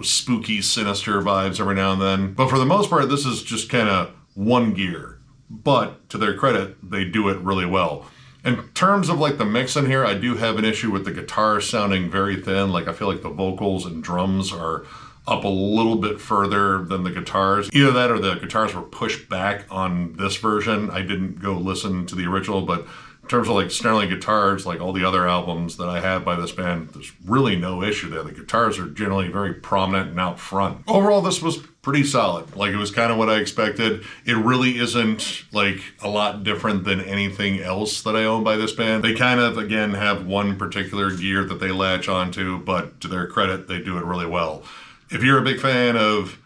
spooky, sinister vibes every now and then. But for the most part, this is just kind of one gear. But to their credit, they do it really well. In terms of like the mix in here, I do have an issue with the guitars sounding very thin. Like I feel like the vocals and drums are up a little bit further than the guitars. Either that or the guitars were pushed back on this version. I didn't go listen to the original, but in terms of like snarly guitars, like all the other albums that I have by this band, there's really no issue there. The guitars are generally very prominent and out front. Overall, this was pretty solid. Like it was kind of what I expected. It really isn't like a lot different than anything else that I own by this band. They kind of, again, have one particular gear that they latch onto, but to their credit, they do it really well. If you're a big fan of,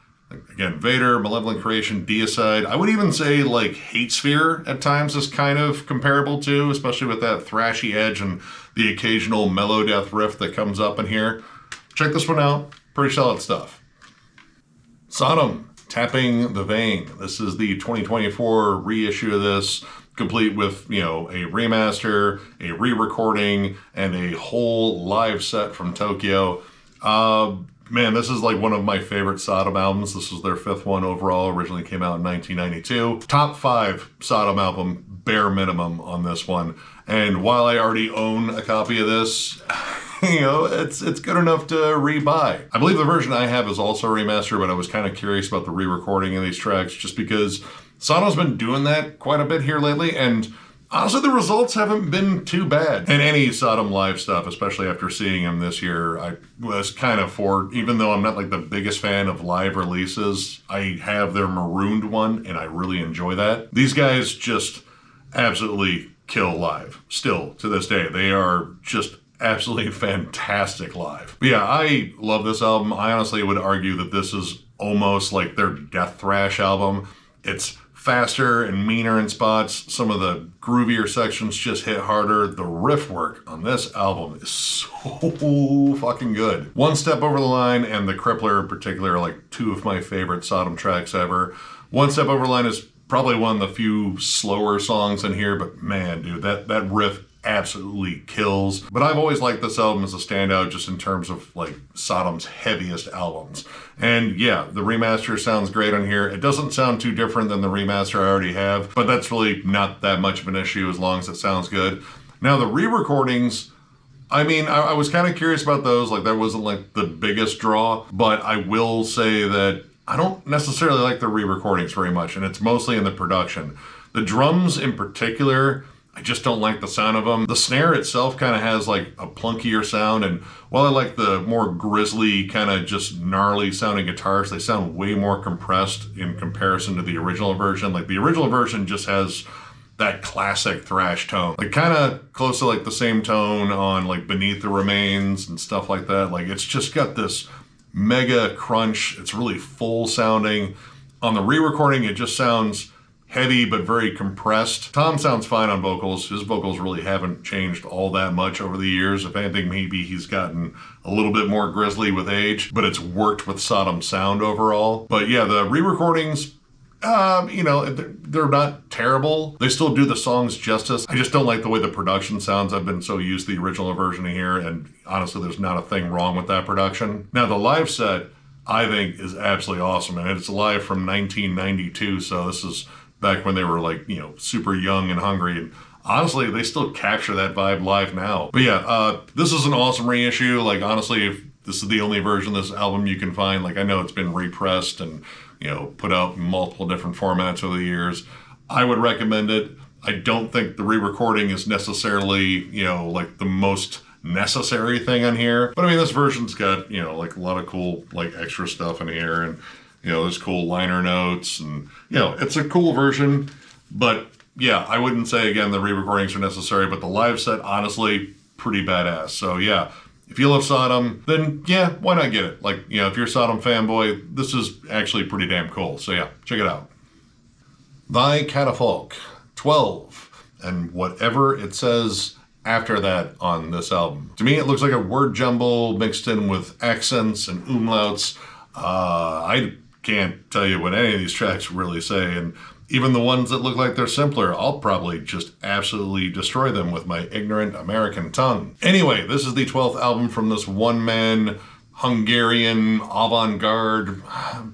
again, Vader, Malevolent Creation, Deicide, I would even say like Hatesphere at times is kind of comparable to, especially with that thrashy edge and the occasional mellow death riff that comes up in here. Check this one out. Pretty solid stuff. Sodom, Tapping the Vein. This is the 2024 reissue of this. complete with, you know, a remaster, a re-recording, and a whole live set from Tokyo. Man, this is like one of my favorite Sodom albums. This was their 5th one overall, originally came out in 1992. Top 5 Sodom album, bare minimum on this one. And while I already own a copy of this, you know, it's good enough to re-buy. I believe the version I have is also remastered, but I was kind of curious about the re-recording of these tracks just because Sodom's been doing that quite a bit here lately, and honestly, the results haven't been too bad. And any Sodom live stuff, especially after seeing him this year, I was kind of for, even though I'm not like the biggest fan of live releases, I have their Marooned one, and I really enjoy that. These guys just absolutely kill live, still, to this day. They are just absolutely fantastic live. But yeah, I love this album. I honestly would argue that this is almost like their death thrash album. It's faster and meaner in spots. Some of the groovier sections just hit harder. The riff work on this album is so fucking good. One Step Over the Line and The Crippler in particular are like 2 of my favorite Sodom tracks ever. One Step Over the Line is probably one of the few slower songs in here, but man, dude, that riff absolutely kills. But I've always liked this album as a standout just in terms of like Sodom's heaviest albums. And yeah, the remaster sounds great on here. It doesn't sound too different than the remaster I already have, but that's really not that much of an issue as long as it sounds good. Now the re-recordings, I mean, I was kind of curious about those. Like that wasn't like the biggest draw, but I will say that I don't necessarily like the re-recordings very much, and it's mostly in the production. The drums in particular, I just don't like the sound of them. The snare itself kind of has like a plunkier sound, and while I like the more grisly, kind of just gnarly sounding guitars, they sound way more compressed in comparison to the original version. Like the original version just has that classic thrash tone, like kind of close to like the same tone on like Beneath the Remains and stuff like that. Like it's just got this mega crunch. It's really full sounding. On the re-recording, it just sounds heavy but very compressed. Tom sounds fine on vocals. His vocals really haven't changed all that much over the years. If anything, maybe he's gotten a little bit more grisly with age, but it's worked with Sodom's sound overall. But yeah, the re-recordings, you know, they're not terrible. They still do the songs justice. I just don't like the way the production sounds. I've been so used to the original version of here, and honestly, there's not a thing wrong with that production. Now, the live set, I think, is absolutely awesome, and it's live from 1992, so this is back when they were like, you know, super young and hungry, and honestly, they still capture that vibe live now. But yeah, this is an awesome reissue. Like, honestly, if this is the only version of this album you can find, like, I know it's been repressed and, you know, put out in multiple different formats over the years, I would recommend it. I don't think the re-recording is necessarily, you know, like the most necessary thing on here. But I mean, this version's got, you know, like a lot of cool, like extra stuff in here, and, you know, there's cool liner notes, and, you know, it's a cool version. But yeah, I wouldn't say, again, the re-recordings are necessary, but the live set, honestly, pretty badass. So yeah, if you love Sodom, then yeah, why not get it? Like, you know, if you're a Sodom fanboy, this is actually pretty damn cool. So yeah, check it out. Thy Catafalque 12, and whatever it says after that on this album. To me, it looks like a word jumble mixed in with accents and umlauts. I can't tell you what any of these tracks really say, and even the ones that look like they're simpler, I'll probably just absolutely destroy them with my ignorant American tongue. Anyway, this is the 12th album from this one-man Hungarian avant-garde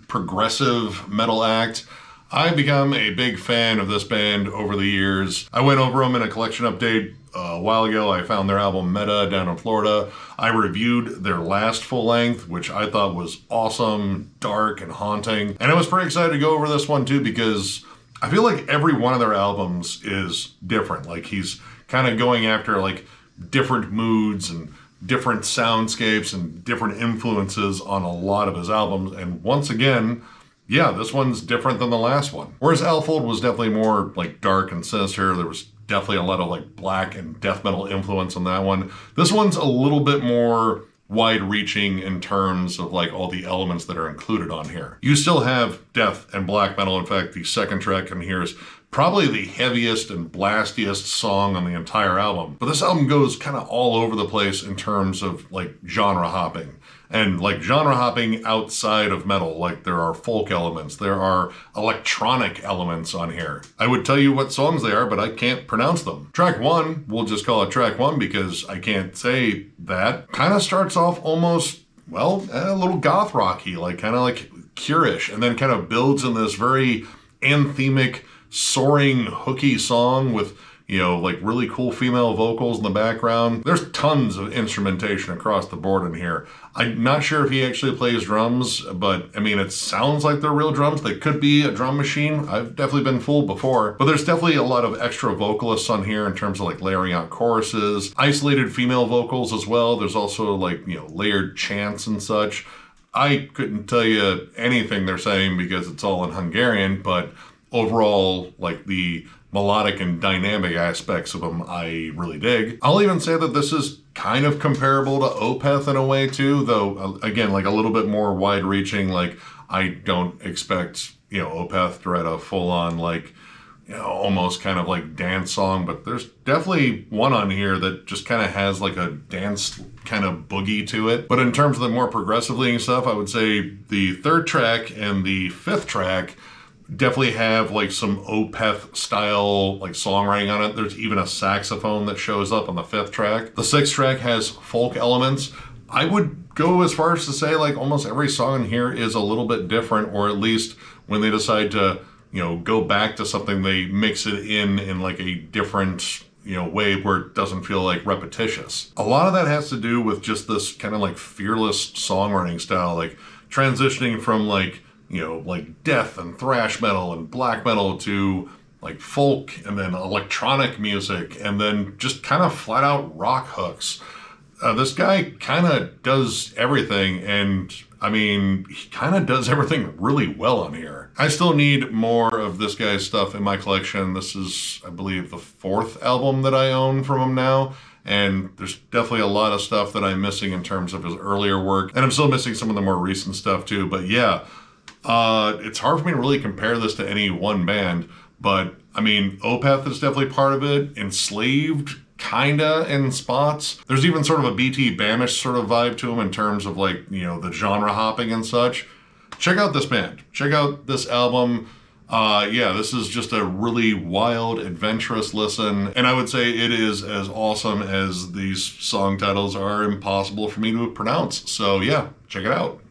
progressive metal act. I've become a big fan of this band over the years. I went over them in a collection update a while ago. I found their album Meta down in Florida. I reviewed their last full length, which I thought was awesome, dark, and haunting. And I was pretty excited to go over this one too, because I feel like every one of their albums is different. Like, he's kind of going after like different moods and different soundscapes and different influences on a lot of his albums. And once again, yeah, this one's different than the last one. Whereas Alfold was definitely more like dark and sinister. There was definitely a lot of like black and death metal influence on that one. This one's a little bit more wide-reaching in terms of like all the elements that are included on here. You still have death and black metal. In fact, the second track in here is probably the heaviest and blastiest song on the entire album. But this album goes kind of all over the place in terms of like genre hopping. And like genre hopping outside of metal, like there are folk elements, there are electronic elements on here. I would tell you what songs they are, but I can't pronounce them. Track 1, we'll just call it track 1 because I can't say that. Kind of starts off almost, well, a little goth rocky, like kind of like Cure-ish, and then kind of builds in this very anthemic, soaring, hooky song with, you know, like really cool female vocals in the background. There's tons of instrumentation across the board in here. I'm not sure if he actually plays drums, but I mean, it sounds like they're real drums. They could be a drum machine. I've definitely been fooled before, but there's definitely a lot of extra vocalists on here in terms of like layering out choruses, isolated female vocals as well. There's also like, you know, layered chants and such. I couldn't tell you anything they're saying because it's all in Hungarian, but overall, like the melodic and dynamic aspects of them, I really dig. I'll even say that this is kind of comparable to Opeth in a way too, though again, like a little bit more wide reaching. Like I don't expect, you know, Opeth to write a full on like, you know, almost kind of like dance song, but there's definitely one on here that just kind of has like a dance kind of boogie to it. But in terms of the more progressive leading stuff, I would say the 3rd track and the 5th track definitely have like some Opeth style like songwriting on it. There's even a saxophone that shows up on the 5th track. The 6th track has folk elements. I would go as far as to say like almost every song in here is a little bit different, or at least when they decide to, you know, go back to something, they mix it in like a different, you know, way where it doesn't feel like repetitious. A lot of that has to do with just this kind of like fearless songwriting style, like transitioning from like, you know, like death and thrash metal and black metal to like folk and then electronic music and then just kind of flat out rock hooks. This guy kind of does everything, and I mean, he kind of does everything really well on here. I still need more of this guy's stuff in my collection. This is, I believe, the 4th album that I own from him now. And there's definitely a lot of stuff that I'm missing in terms of his earlier work. And I'm still missing some of the more recent stuff too. But yeah, it's hard for me to really compare this to any one band. But I mean, Opeth is definitely part of it. Enslaved, kinda in spots. There's even sort of a BT Bamish sort of vibe to him in terms of like, you know, the genre hopping and such. Check out this band. Check out this album. Yeah, this is just a really wild, adventurous listen. And I would say it is as awesome as these song titles are impossible for me to pronounce. So yeah, check it out.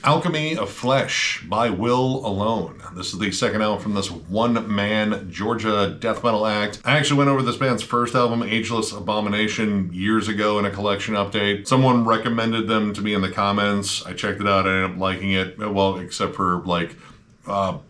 Alchemy of Flesh by Will Alone. This is the 2nd album from this one-man Georgia death metal act. I actually went over this band's first album, Ageless Abomination, years ago in a collection update. Someone recommended them to me in the comments. I checked it out. I ended up liking it. Well, except for like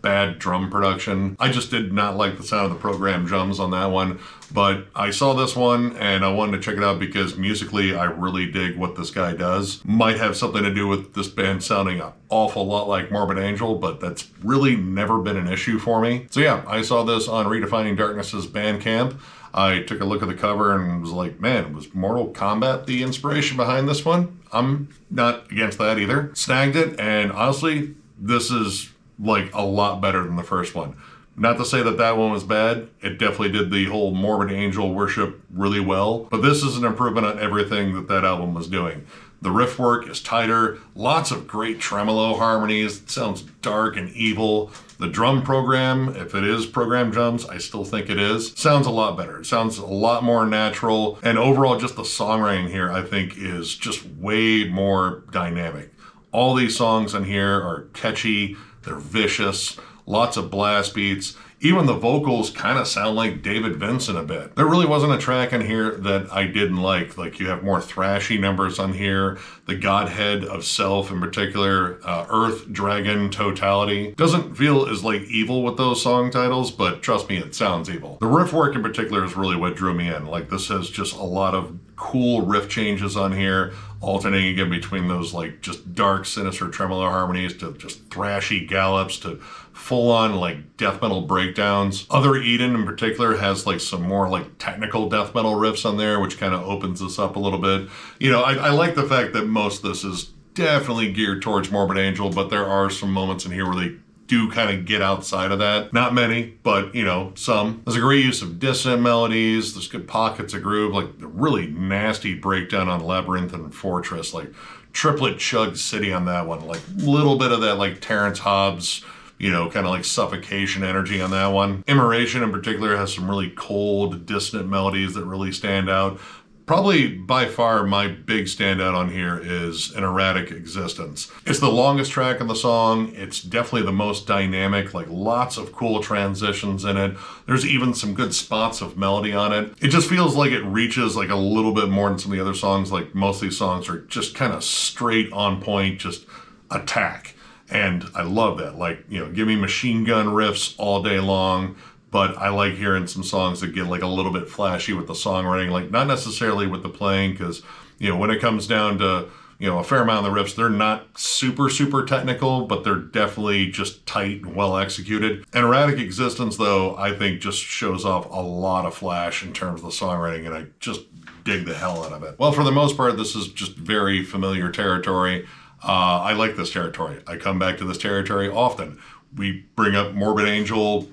bad drum production. I just did not like the sound of the programmed drums on that one, but I saw this one and I wanted to check it out because musically I really dig what this guy does. Might have something to do with this band sounding an awful lot like Morbid Angel, but that's really never been an issue for me. So yeah, I saw this on Redefining Darkness's Bandcamp. I took a look at the cover and was like, man, was Mortal Kombat the inspiration behind this one? I'm not against that either. Snagged it, and honestly, this is like a lot better than the first one. Not to say that that one was bad. It definitely did the whole Morbid Angel worship really well, but this is an improvement on everything that that album was doing. The riff work is tighter, lots of great tremolo harmonies. It sounds dark and evil. The drum program, if it is programmed drums, I still think it is, sounds a lot better. It sounds a lot more natural, and overall just the songwriting here I think is just way more dynamic. All these songs in here are catchy, they're vicious, lots of blast beats. Even the vocals kind of sound like David Vincent a bit. There really wasn't a track in here that I didn't like. Like, you have more thrashy numbers on here. The Godhead of Self in particular, Earth, Dragon, Totality. Doesn't feel as like evil with those song titles, but trust me, it sounds evil. The riff work in particular is really what drew me in. Like, this has just a lot of cool riff changes on here, alternating again between those like just dark, sinister tremolo harmonies to just thrashy gallops to full-on like death metal breakdowns. Other Eden in particular has like some more like technical death metal riffs on there, which kind of opens this up a little bit. You know, I like the fact that most of this is definitely geared towards Morbid Angel, but there are some moments in here where they do kind of get outside of that. Not many, but you know, some. There's a great use of dissonant melodies. There's good pockets of groove, like the really nasty breakdown on Labyrinth and Fortress, like triplet chug city on that one. Like a little bit of that like Terrence Hobbs, you know, kind of like suffocation energy on that one. Immemoriation in particular has some really cold, dissonant melodies that really stand out. Probably by far my big standout on here is An Erratic Existence. It's the longest track in the song. It's definitely the most dynamic, like lots of cool transitions in it. There's even some good spots of melody on it. It just feels like it reaches like a little bit more than some of the other songs. Like most of these songs are just kind of straight on point, just attack. And I love that. Like, you know, give me machine gun riffs all day long. But I like hearing some songs that get like a little bit flashy with the songwriting, like not necessarily with the playing, because, you know, when it comes down to, you know, a fair amount of the riffs, they're not super, super technical, but they're definitely just tight and well executed. An Erratic Existence, though, I think just shows off a lot of flash in terms of the songwriting, and I just dig the hell out of it. Well, for the most part, this is just very familiar territory. I like this territory. I come back to this territory often. We bring up Morbid Angel,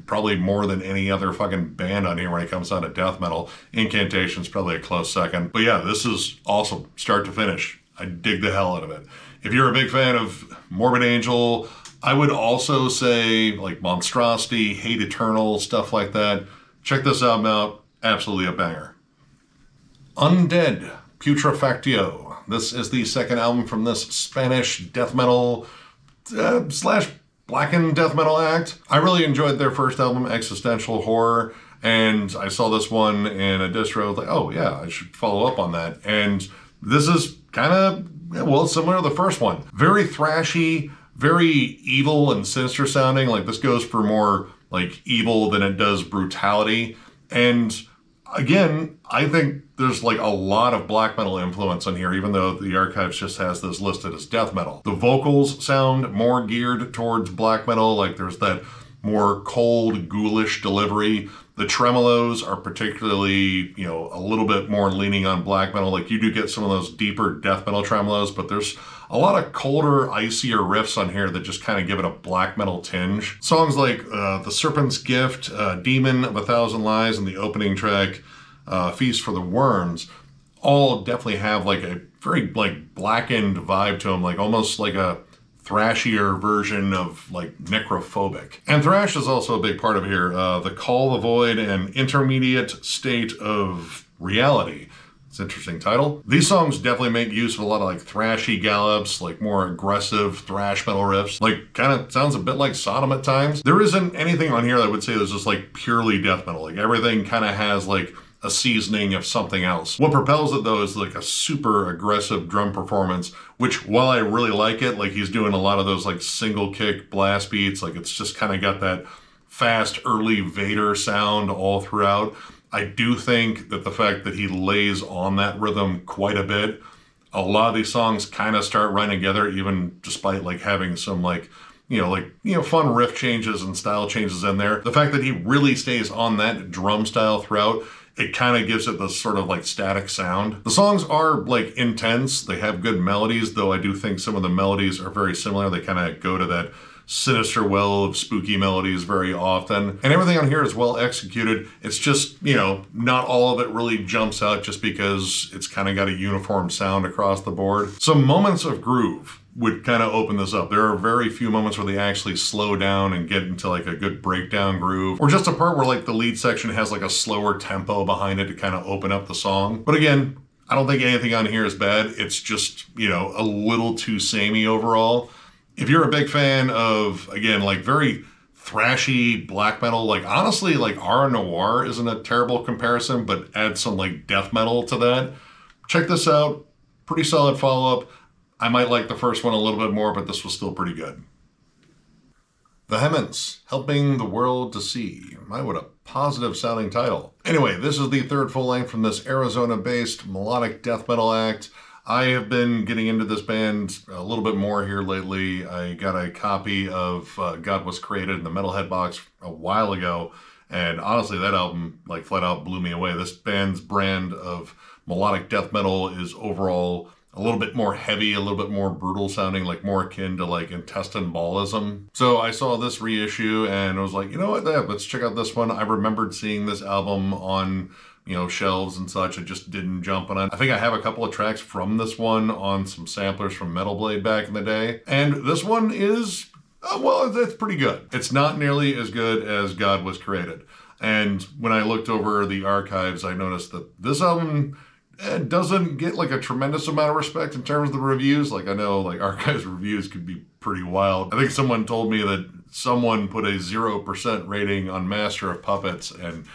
probably more than any other fucking band on here when it comes down to death metal. Incantation's probably a close second. But yeah, this is awesome, start to finish. I dig the hell out of it. If you're a big fan of Morbid Angel, I would also say like Monstrosity, Hate Eternal, stuff like that. Check this album out, absolutely a banger. Undead Putrefactio. This is the second album from this Spanish death metal slash blackened death metal act. I really enjoyed their first album, Existential Horror, and I saw this one in a distro, like, oh yeah, I should follow up on that. And this is kind of, well, similar to the first one. Very thrashy, very evil and sinister sounding. Like this goes for more like evil than it does brutality. And again, I think there's like a lot of black metal influence on here, even though the archives just has this listed as death metal. The vocals sound more geared towards black metal, like there's that more cold, ghoulish delivery. The tremolos are particularly, you know, a little bit more leaning on black metal. Like you do get some of those deeper death metal tremolos, but there's a lot of colder, icier riffs on here that just kind of give it a black metal tinge. Songs like The Serpent's Gift, Demon of a Thousand Lies, and the opening track, Feast for the Worms, all definitely have like a very like blackened vibe to them, like almost like a thrashier version of like necrophobic. And thrash is also a big part of here. The Call the Void and Intermediate State of Reality. It's an interesting title. These songs definitely make use of a lot of like thrashy gallops, like more aggressive thrash metal riffs. Like kind of sounds a bit like Sodom at times. There isn't anything on here that I would say is just like purely death metal. Like everything kind of has like a seasoning of something else. What propels it though is like a super aggressive drum performance, which while I really like it, like he's doing a lot of those like single kick blast beats, like it's just kind of got that fast early Vader sound all throughout. I do think that the fact that he lays on that rhythm quite a bit, a lot of these songs kind of start running together, even despite like having some like fun riff changes and style changes in there. The fact that he really stays on that drum style throughout, it kind of gives it this sort of like static sound. The songs are like intense. They have good melodies, though I do think some of the melodies are very similar. They kind of go to that sinister well of spooky melodies very often. And everything on here is well executed. It's just, you know, not all of it really jumps out just because it's kind of got a uniform sound across the board. Some moments of groove would kind of open this up. There are very few moments where they actually slow down and get into like a good breakdown groove, or just a part where like the lead section has like a slower tempo behind it to kind of open up the song. But again, I don't think anything on here is bad. It's just, you know, a little too samey overall. If you're a big fan of, again, like very thrashy black metal, like honestly, like R Noir isn't a terrible comparison, but add some like death metal to that. Check this out. Pretty solid follow-up. I might like the first one a little bit more, but this was still pretty good. Vehemence, Helping the World to See. My, what a positive sounding title. Anyway, this is the third full length from this Arizona-based melodic death metal act. I have been getting into this band a little bit more here lately. I got a copy of God Was Created in the Metalhead box a while ago, and honestly, that album like flat out blew me away. This band's brand of melodic death metal is overall a little bit more heavy, a little bit more brutal sounding, like more akin to like intestine ballism. So I saw this reissue and I was like, you know what, let's check out this one. I remembered seeing this album on shelves and such. I just didn't jump on it. I think I have a couple of tracks from this one on some samplers from Metal Blade back in the day. And this one is, well, it's pretty good. It's not nearly as good as God Was Created. And when I looked over the archives, I noticed that this album doesn't get like a tremendous amount of respect in terms of the reviews. Like, I know like archives reviews could be pretty wild. I think someone told me that someone put a 0% rating on Master of Puppets, and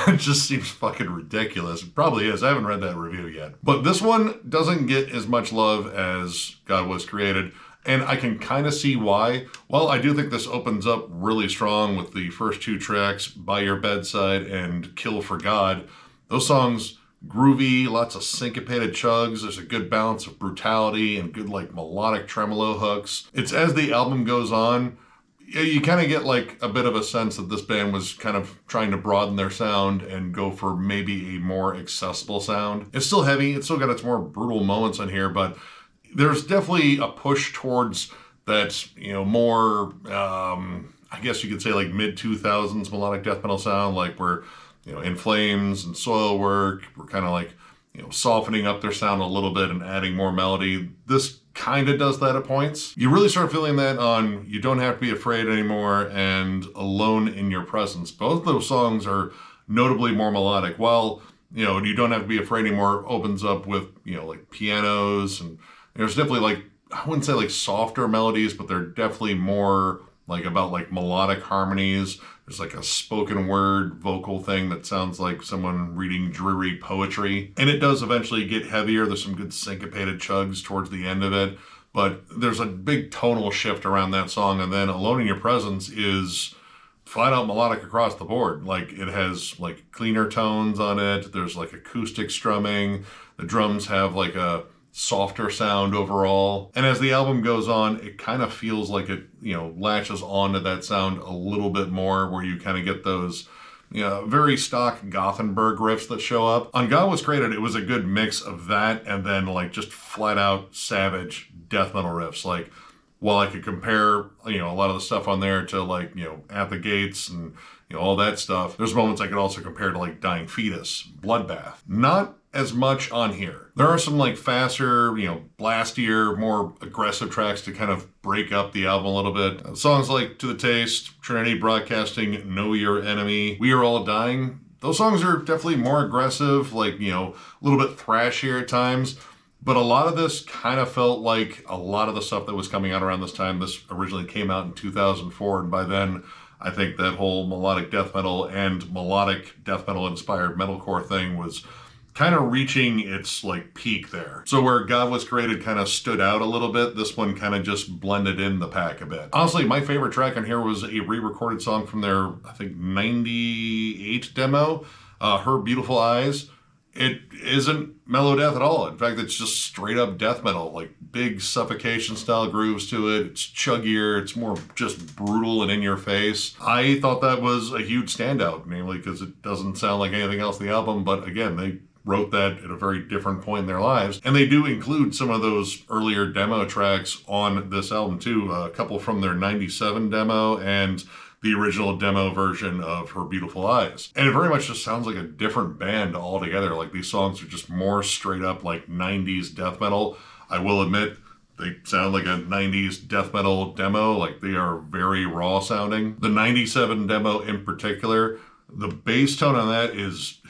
it just seems fucking ridiculous. It probably is. I haven't read that review yet. But this one doesn't get as much love as God Was Created, and I can kind of see why. Well, I do think this opens up really strong with the first two tracks, By Your Bedside and Kill for God. Those songs, groovy, lots of syncopated chugs. There's a good balance of brutality and good like melodic tremolo hooks. It's as the album goes on, you kind of get like a bit of a sense that this band was kind of trying to broaden their sound and go for maybe a more accessible sound. It's still heavy. It's still got its more brutal moments on here, but there's definitely a push towards that, more, I guess you could say like mid-2000s melodic death metal sound, like where, In Flames and Soilwork were kind of like, softening up their sound a little bit and adding more melody. This kind of does that at points. You really start feeling that on You Don't Have to Be Afraid Anymore and Alone in Your Presence. Both of those songs are notably more melodic, while, You Don't Have to Be Afraid Anymore opens up with, like pianos, and there's definitely like, I wouldn't say like softer melodies, but they're definitely more like about like melodic harmonies. There's like a spoken word vocal thing that sounds like someone reading dreary poetry. And it does eventually get heavier. There's some good syncopated chugs towards the end of it. But there's a big tonal shift around that song. And then Alone in Your Presence is flat out melodic across the board. Like it has like cleaner tones on it. There's like acoustic strumming. The drums have like a softer sound overall. And as the album goes on, it kind of feels like it, latches onto that sound a little bit more, where you kind of get those, very stock Gothenburg riffs that show up. On God Was Created, it was a good mix of that and then like just flat out savage death metal riffs. Like, while I could compare, a lot of the stuff on there to like, At the Gates and, all that stuff, there's moments I could also compare to like Dying Fetus, Bloodbath. Not as much on here. There are some like faster, blastier, more aggressive tracks to kind of break up the album a little bit. Songs like To the Taste, Trinity Broadcasting, Know Your Enemy, We Are All Dying. Those songs are definitely more aggressive, like, a little bit thrashier at times. But a lot of this kind of felt like a lot of the stuff that was coming out around this time. This originally came out in 2004, and by then I think that whole melodic death metal and melodic death metal inspired metalcore thing was kind of reaching its like peak there. So where God Was Created kind of stood out a little bit, this one kind of just blended in the pack a bit. Honestly, my favorite track on here was a re-recorded song from their, I think, 98 demo, Her Beautiful Eyes. It isn't mellow death at all. In fact, it's just straight up death metal, like big suffocation style grooves to it. It's chuggier. It's more just brutal and in your face. I thought that was a huge standout, namely because it doesn't sound like anything else in the album. But again, they wrote that at a very different point in their lives. And they do include some of those earlier demo tracks on this album too. A couple from their 97 demo and the original demo version of Her Beautiful Eyes. And it very much just sounds like a different band altogether. Like these songs are just more straight up like 90s death metal. I will admit, they sound like a 90s death metal demo. Like they are very raw sounding. The 97 demo in particular, the bass tone on that is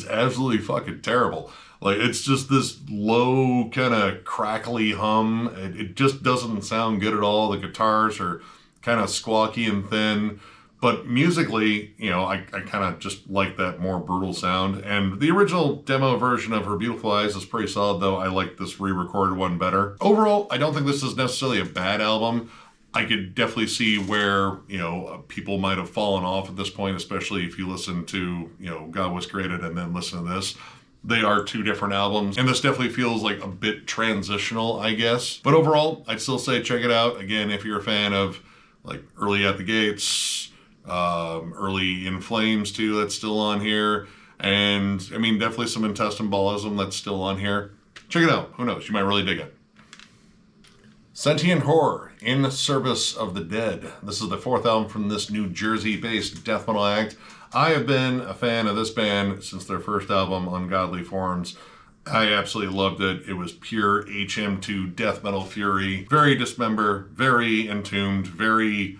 absolutely fucking terrible. Like it's just this low kind of crackly hum. It just doesn't sound good at all. The guitars are kind of squawky and thin, but musically, I kind of just like that more brutal sound. And the original demo version of Her Beautiful Eyes is pretty solid, though I like this re-recorded one better. Overall, I don't think this is necessarily a bad album. I could definitely see where, people might have fallen off at this point, especially if you listen to, God Was Created and then listen to this. They are two different albums, and this definitely feels like a bit transitional, I guess. But overall, I'd still say check it out. Again, if you're a fan of like early At the Gates, early In Flames too, that's still on here. And I mean, definitely some Intestinalism that's still on here. Check it out. Who knows? You might really dig it. Sentient Horror In Service of the Dead. This is the 4th album from this New Jersey-based death metal act. I have been a fan of this band since their first album, Ungodly Forms. I absolutely loved it. It was pure HM2 death metal fury. Very dismember, very entombed, very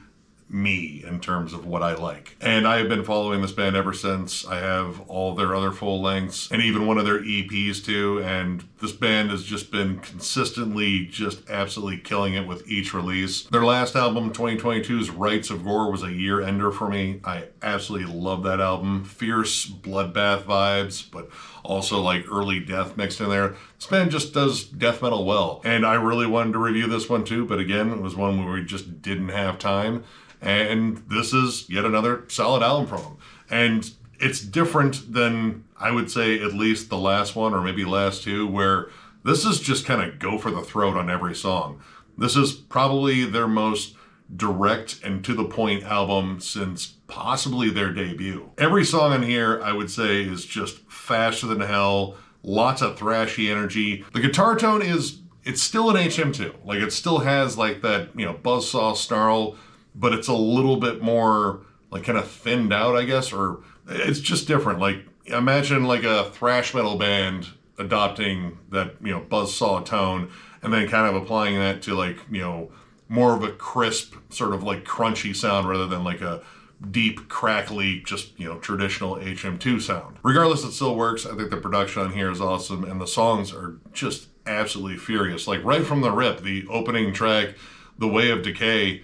me in terms of what I like. And I have been following this band ever since. I have all their other full lengths and even one of their EPs too. And this band has just been consistently just absolutely killing it with each release. Their last album, 2022's Rites of Gore, was a year ender for me. I absolutely love that album. Fierce bloodbath vibes, but also like early death mixed in there. This band just does death metal well. And I really wanted to review this one too, but again, it was one where we just didn't have time. And this is yet another solid album from them. And it's different than, I would say, at least the last one or maybe last two, where this is just kind of go for the throat on every song. This is probably their most direct and to the point album since possibly their debut. Every song on here, I would say, is just faster than hell, lots of thrashy energy. The guitar tone it's still an HM2. Like, it still has like that, buzzsaw snarl, but it's a little bit more like kind of thinned out, I guess, or it's just different. Like, imagine like a thrash metal band adopting that, buzzsaw tone and then kind of applying that to like, more of a crisp sort of like crunchy sound rather than like a deep, crackly, just, traditional HM2 sound. Regardless, it still works. I think the production on here is awesome and the songs are just absolutely furious. Like right from the rip, the opening track, The Way of Decay,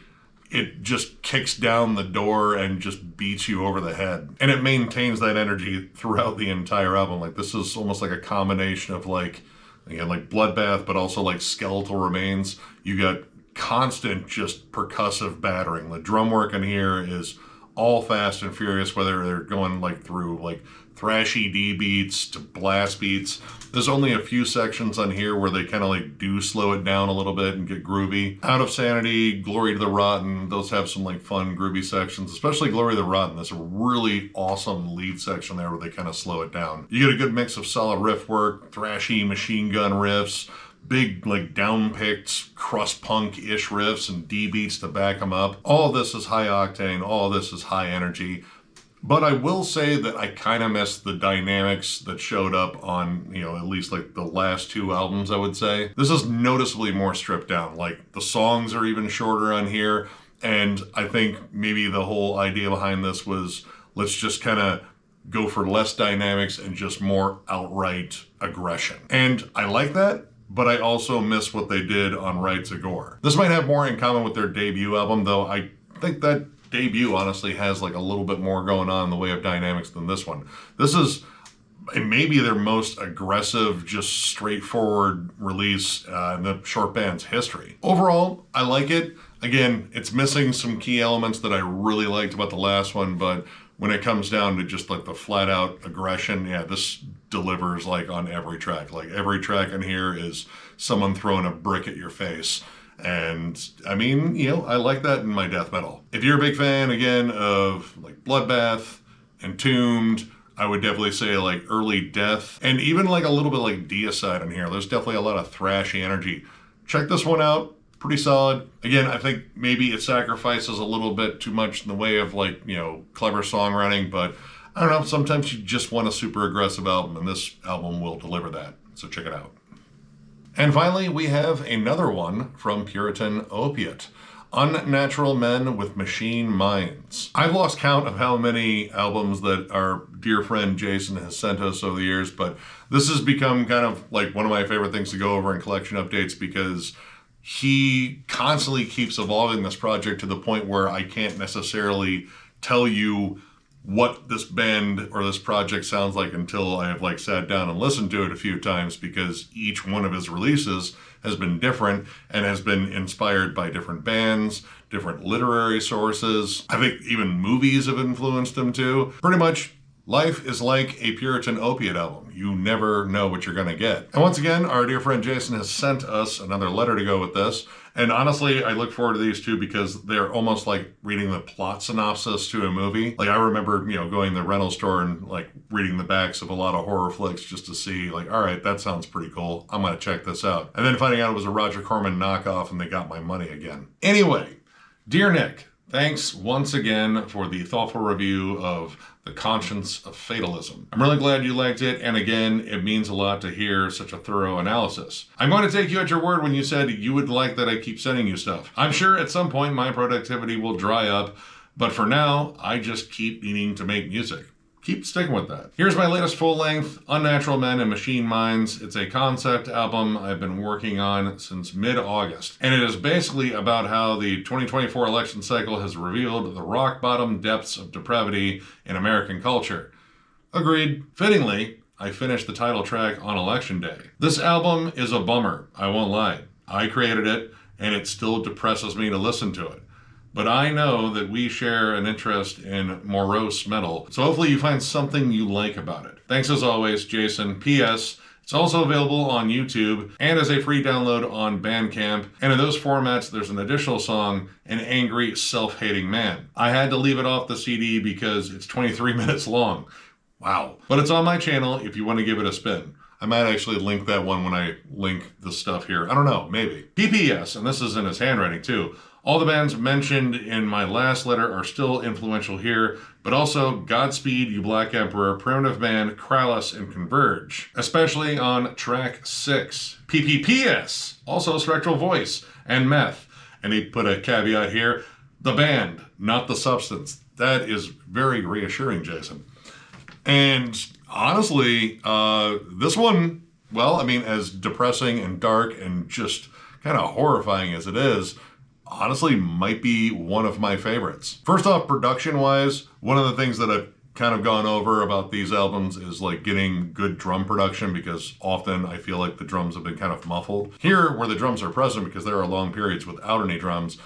it just kicks down the door and just beats you over the head. And it maintains that energy throughout the entire album. Like, this is almost like a combination of like, again, like bloodbath, but also like skeletal remains. You got constant just percussive battering. The drum work in here is all fast and furious, whether they're going like through like thrashy D beats to blast beats. There's only a few sections on here where they kind of like do slow it down a little bit and get groovy. Out of Sanity, Glory to the Rotten, those have some like fun groovy sections, especially Glory to the Rotten. There's a really awesome lead section there where they kind of slow it down. You get a good mix of solid riff work, thrashy machine gun riffs, big like down-picked crust punk-ish riffs and D beats to back them up. All of this is high octane, all of this is high energy. But I will say that I kind of miss the dynamics that showed up on, at least like the last two albums, I would say. This is noticeably more stripped down. Like, the songs are even shorter on here. And I think maybe the whole idea behind this was, let's just kind of go for less dynamics and just more outright aggression. And I like that, but I also miss what they did on Rites of Gore. This might have more in common with their debut album, though I think that debut honestly has like a little bit more going on in the way of dynamics than this one. This is maybe their most aggressive, just straightforward release in the short band's history. Overall, I like it. Again, it's missing some key elements that I really liked about the last one, but when it comes down to just like the flat out aggression, yeah, this delivers like on every track. Like, every track in here is someone throwing a brick at your face. And I mean, I like that in my death metal. If you're a big fan, again, of like Bloodbath, Entombed, I would definitely say like early Death, and even like a little bit like Deicide in here. There's definitely a lot of thrashy energy. Check this one out. Pretty solid. Again, I think maybe it sacrifices a little bit too much in the way of like, clever songwriting, but I don't know, sometimes you just want a super aggressive album, and this album will deliver that. So check it out. And finally, we have another one from Puritan Opiate, Unnatural Men with Machine Minds. I've lost count of how many albums that our dear friend Jason has sent us over the years, but this has become kind of like one of my favorite things to go over in collection updates because he constantly keeps evolving this project to the point where I can't necessarily tell you what this band or this project sounds like until I have like sat down and listened to it a few times, because each one of his releases has been different and has been inspired by different bands, different literary sources. I think even movies have influenced him too. Pretty much, life is like a Puritan Opiate album. You never know what you're going to get. And once again, our dear friend Jason has sent us another letter to go with this. And honestly, I look forward to these two because they're almost like reading the plot synopsis to a movie. Like I remember, going to the rental store and like reading the backs of a lot of horror flicks just to see like, all right, that sounds pretty cool. I'm going to check this out. And then finding out it was a Roger Corman knockoff and they got my money again. Anyway, dear Nick, thanks once again for the thoughtful review of The Conscience of Fatalism. I'm really glad you liked it, and again, it means a lot to hear such a thorough analysis. I'm going to take you at your word when you said you would like that I keep sending you stuff. I'm sure at some point my productivity will dry up, but for now, I just keep needing to make music. Keep sticking with that. Here's my latest full-length, Unnatural Men and Machine Minds. It's a concept album I've been working on since mid-August. And it is basically about how the 2024 election cycle has revealed the rock-bottom depths of depravity in American culture. Agreed. Fittingly, I finished the title track on Election Day. This album is a bummer, I won't lie. I created it, and it still depresses me to listen to it. But I know that we share an interest in morose metal, so hopefully you find something you like about it. Thanks as always, Jason. P.S. It's also available on YouTube and as a free download on Bandcamp, and in those formats there's an additional song, An Angry, Self-Hating Man. I had to leave it off the CD because it's 23 minutes long. Wow. But it's on my channel if you want to give it a spin. I might actually link that one when I link the stuff here. I don't know, maybe. P.P.S., and this is in his handwriting too. All the bands mentioned in my last letter are still influential here, but also Godspeed You Black Emperor, Primitive Man, Krallis, and Converge, especially on track 6. PPPS, also Spectral Voice, and Meth. And he put a caveat here, the band, not the substance. That is very reassuring, Jason. And honestly, this one, well, I mean, as depressing and dark and just kind of horrifying as it is, honestly might be one of my favorites. First off, production-wise, one of the things that I've kind of gone over about these albums is like getting good drum production, because often I feel like the drums have been kind of muffled. Here, where the drums are present, because there are long periods without any drums,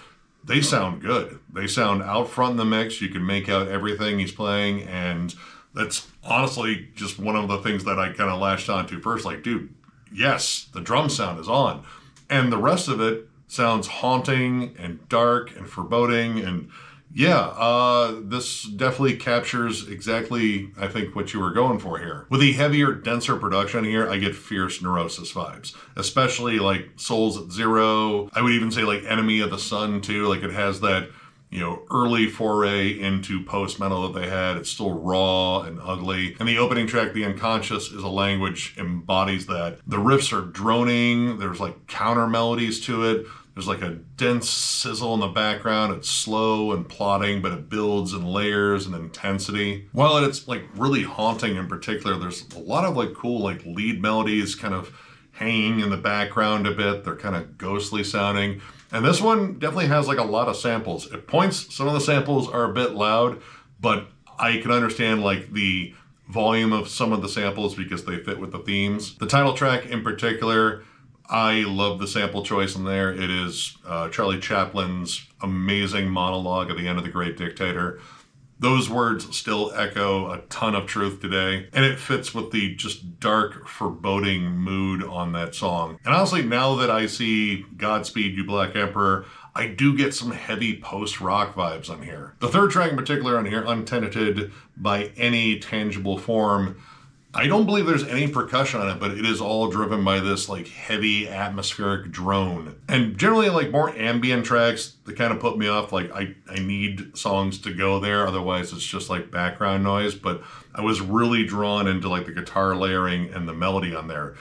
they sound good. They sound out front in the mix. You can make out everything he's playing, and that's honestly just one of the things that I kind of latched onto first. Like, dude, yes, the drum sound is on. And the rest of it sounds haunting and dark and foreboding, and yeah, this definitely captures exactly, I think, what you were going for here. With the heavier, denser production here, I get fierce Neurosis vibes, especially like Souls at Zero. I would even say like Enemy of the Sun too. Like it has that, early foray into post-metal that they had. It's still raw and ugly. And the opening track, The Unconscious, is a language embodies that. The riffs are droning. There's like counter melodies to it. There's like a dense sizzle in the background. It's slow and plodding, but it builds in layers and intensity. While it's like really haunting in particular, there's a lot of like cool like lead melodies kind of hanging in the background a bit. They're kind of ghostly sounding. And this one definitely has like a lot of samples. At points, some of the samples are a bit loud, but I can understand like the volume of some of the samples because they fit with the themes. The title track in particular, I love the sample choice in there. It is Charlie Chaplin's amazing monologue at the end of The Great Dictator. Those words still echo a ton of truth today, and it fits with the just dark, foreboding mood on that song. And honestly, now that I see Godspeed You Black Emperor, I do get some heavy post-rock vibes on here. The third track in particular on here, Untenanted by Any Tangible Form, I don't believe there's any percussion on it, but it is all driven by this like heavy atmospheric drone. And generally like more ambient tracks that kind of put me off. Like I need songs to go there, otherwise it's just like background noise. But I was really drawn into like the guitar layering and the melody on there.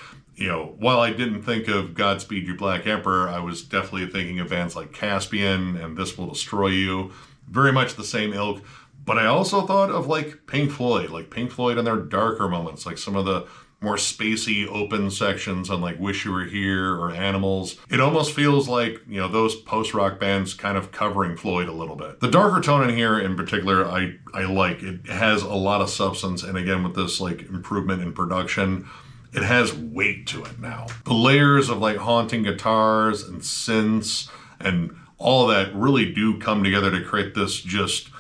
While I didn't think of Godspeed You Black Emperor, I was definitely thinking of bands like Caspian and This Will Destroy You. Very much the same ilk. But I also thought of like Pink Floyd in their darker moments, like some of the more spacey open sections on like Wish You Were Here or Animals. It almost feels like, those post-rock bands kind of covering Floyd a little bit. The darker tone in here in particular, I like. It has a lot of substance, and again, with this like improvement in production, it has weight to it now. The layers of like haunting guitars and synths and all of that really do come together to create this just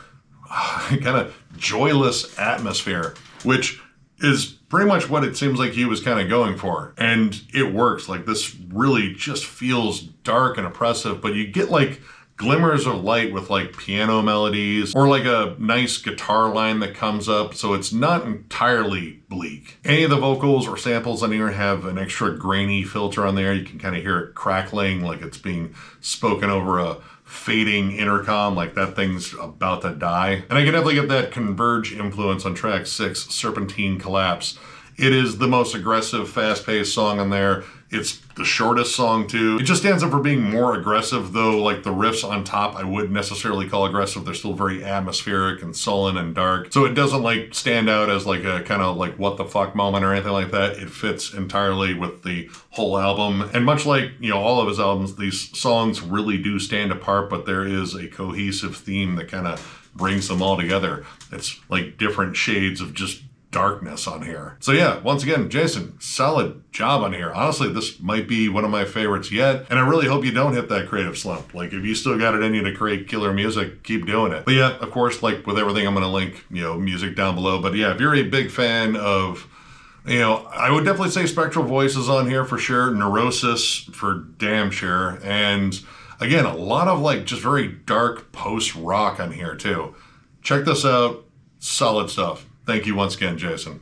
kind of joyless atmosphere, which is pretty much what it seems like he was kind of going for. And it works. Like, this really just feels dark and oppressive, but you get like glimmers of light with like piano melodies or like a nice guitar line that comes up, so it's not entirely bleak. Any of the vocals or samples on here have an extra grainy filter on there. You can kind of hear it crackling like it's being spoken over a fading intercom, like that thing's about to die. And I can definitely get that Converge influence on track 6, Serpentine Collapse. It is the most aggressive, fast-paced song on there. It's the shortest song too. It just stands up for being more aggressive, though like the riffs on top I wouldn't necessarily call aggressive. They're still very atmospheric and sullen and dark. So it doesn't like stand out as like a kind of like what the fuck moment or anything like that. It fits entirely with the whole album. And much like, you know, all of his albums, these songs really do stand apart, but there is a cohesive theme that kind of brings them all together. It's like different shades of just darkness on here. So yeah, once again, Jason, solid job on here. Honestly, this might be one of my favorites yet, and I really hope you don't hit that creative slump. Like, if you still got it in you to create killer music, keep doing it. But yeah, of course, like with everything, I'm gonna link, you know, music down below. But yeah, if you're a big fan of, you know, I would definitely say Spectral Voices on here for sure, Neurosis for damn sure, and again, a lot of like just very dark post-rock on here too. Check this out, solid stuff. Thank you once again, Jason.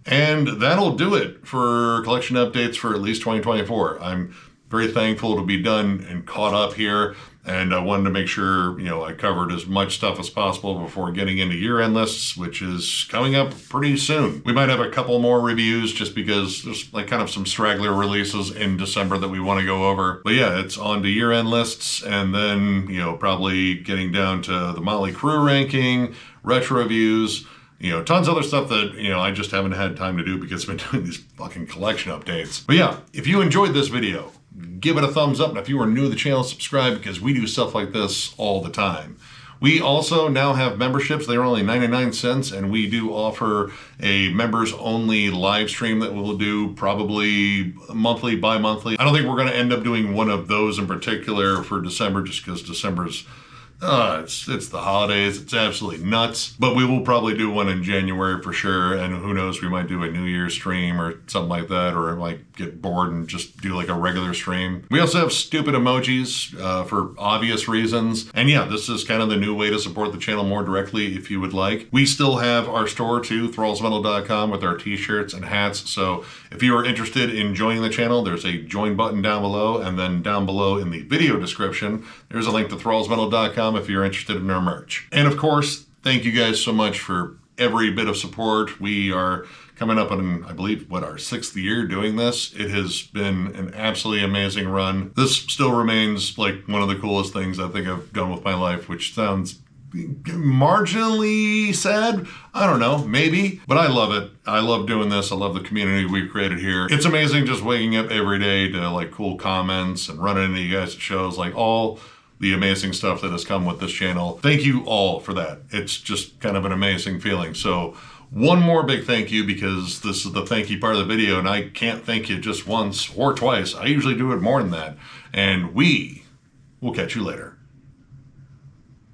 And that'll do it for collection updates for at least 2024. I'm very thankful to be done and caught up here, and I wanted to make sure, you know, I covered as much stuff as possible before getting into year-end lists, which is coming up pretty soon. We might have a couple more reviews just because there's like kind of some straggler releases in December that we want to go over. But yeah, it's on to year-end lists, and then, you know, probably getting down to the Motley Crue ranking, retro reviews, you know, tons of other stuff that, you know, I just haven't had time to do because I've been doing these fucking collection updates. But yeah, if you enjoyed this video, give it a thumbs up. And if you are new to the channel, subscribe, because we do stuff like this all the time. We also now have memberships. They're only 99 cents, and we do offer a members-only live stream that we'll do probably monthly, bi-monthly. I don't think we're going to end up doing one of those in particular for December, just because December's it's the holidays. It's absolutely nuts. But we will probably do one in January for sure. And who knows, we might do a New Year's stream or something like that, or I might get bored and just do like a regular stream. We also have stupid emojis for obvious reasons. And yeah, this is kind of the new way to support the channel more directly if you would like. We still have our store too, thrallsmetal.com, with our t-shirts and hats. So if you are interested in joining the channel, there's a join button down below, and then down below in the video description, there's a link to thrallsmetal.com if you're interested in our merch. And of course, thank you guys so much for every bit of support. We are coming up on, I believe, what, our 6th year doing this. It has been an absolutely amazing run. This still remains like one of the coolest things I think I've done with my life, which sounds marginally sad. I don't know, maybe, but I love it. I love doing this. I love the community we've created here. It's amazing just waking up every day to like cool comments and running into you guys at shows, like all the amazing stuff that has come with this channel. Thank you all for that. It's just kind of an amazing feeling. So one more big thank you, because this is the thank you part of the video, and I can't thank you just once or twice. I usually do it more than that. And we will catch you later.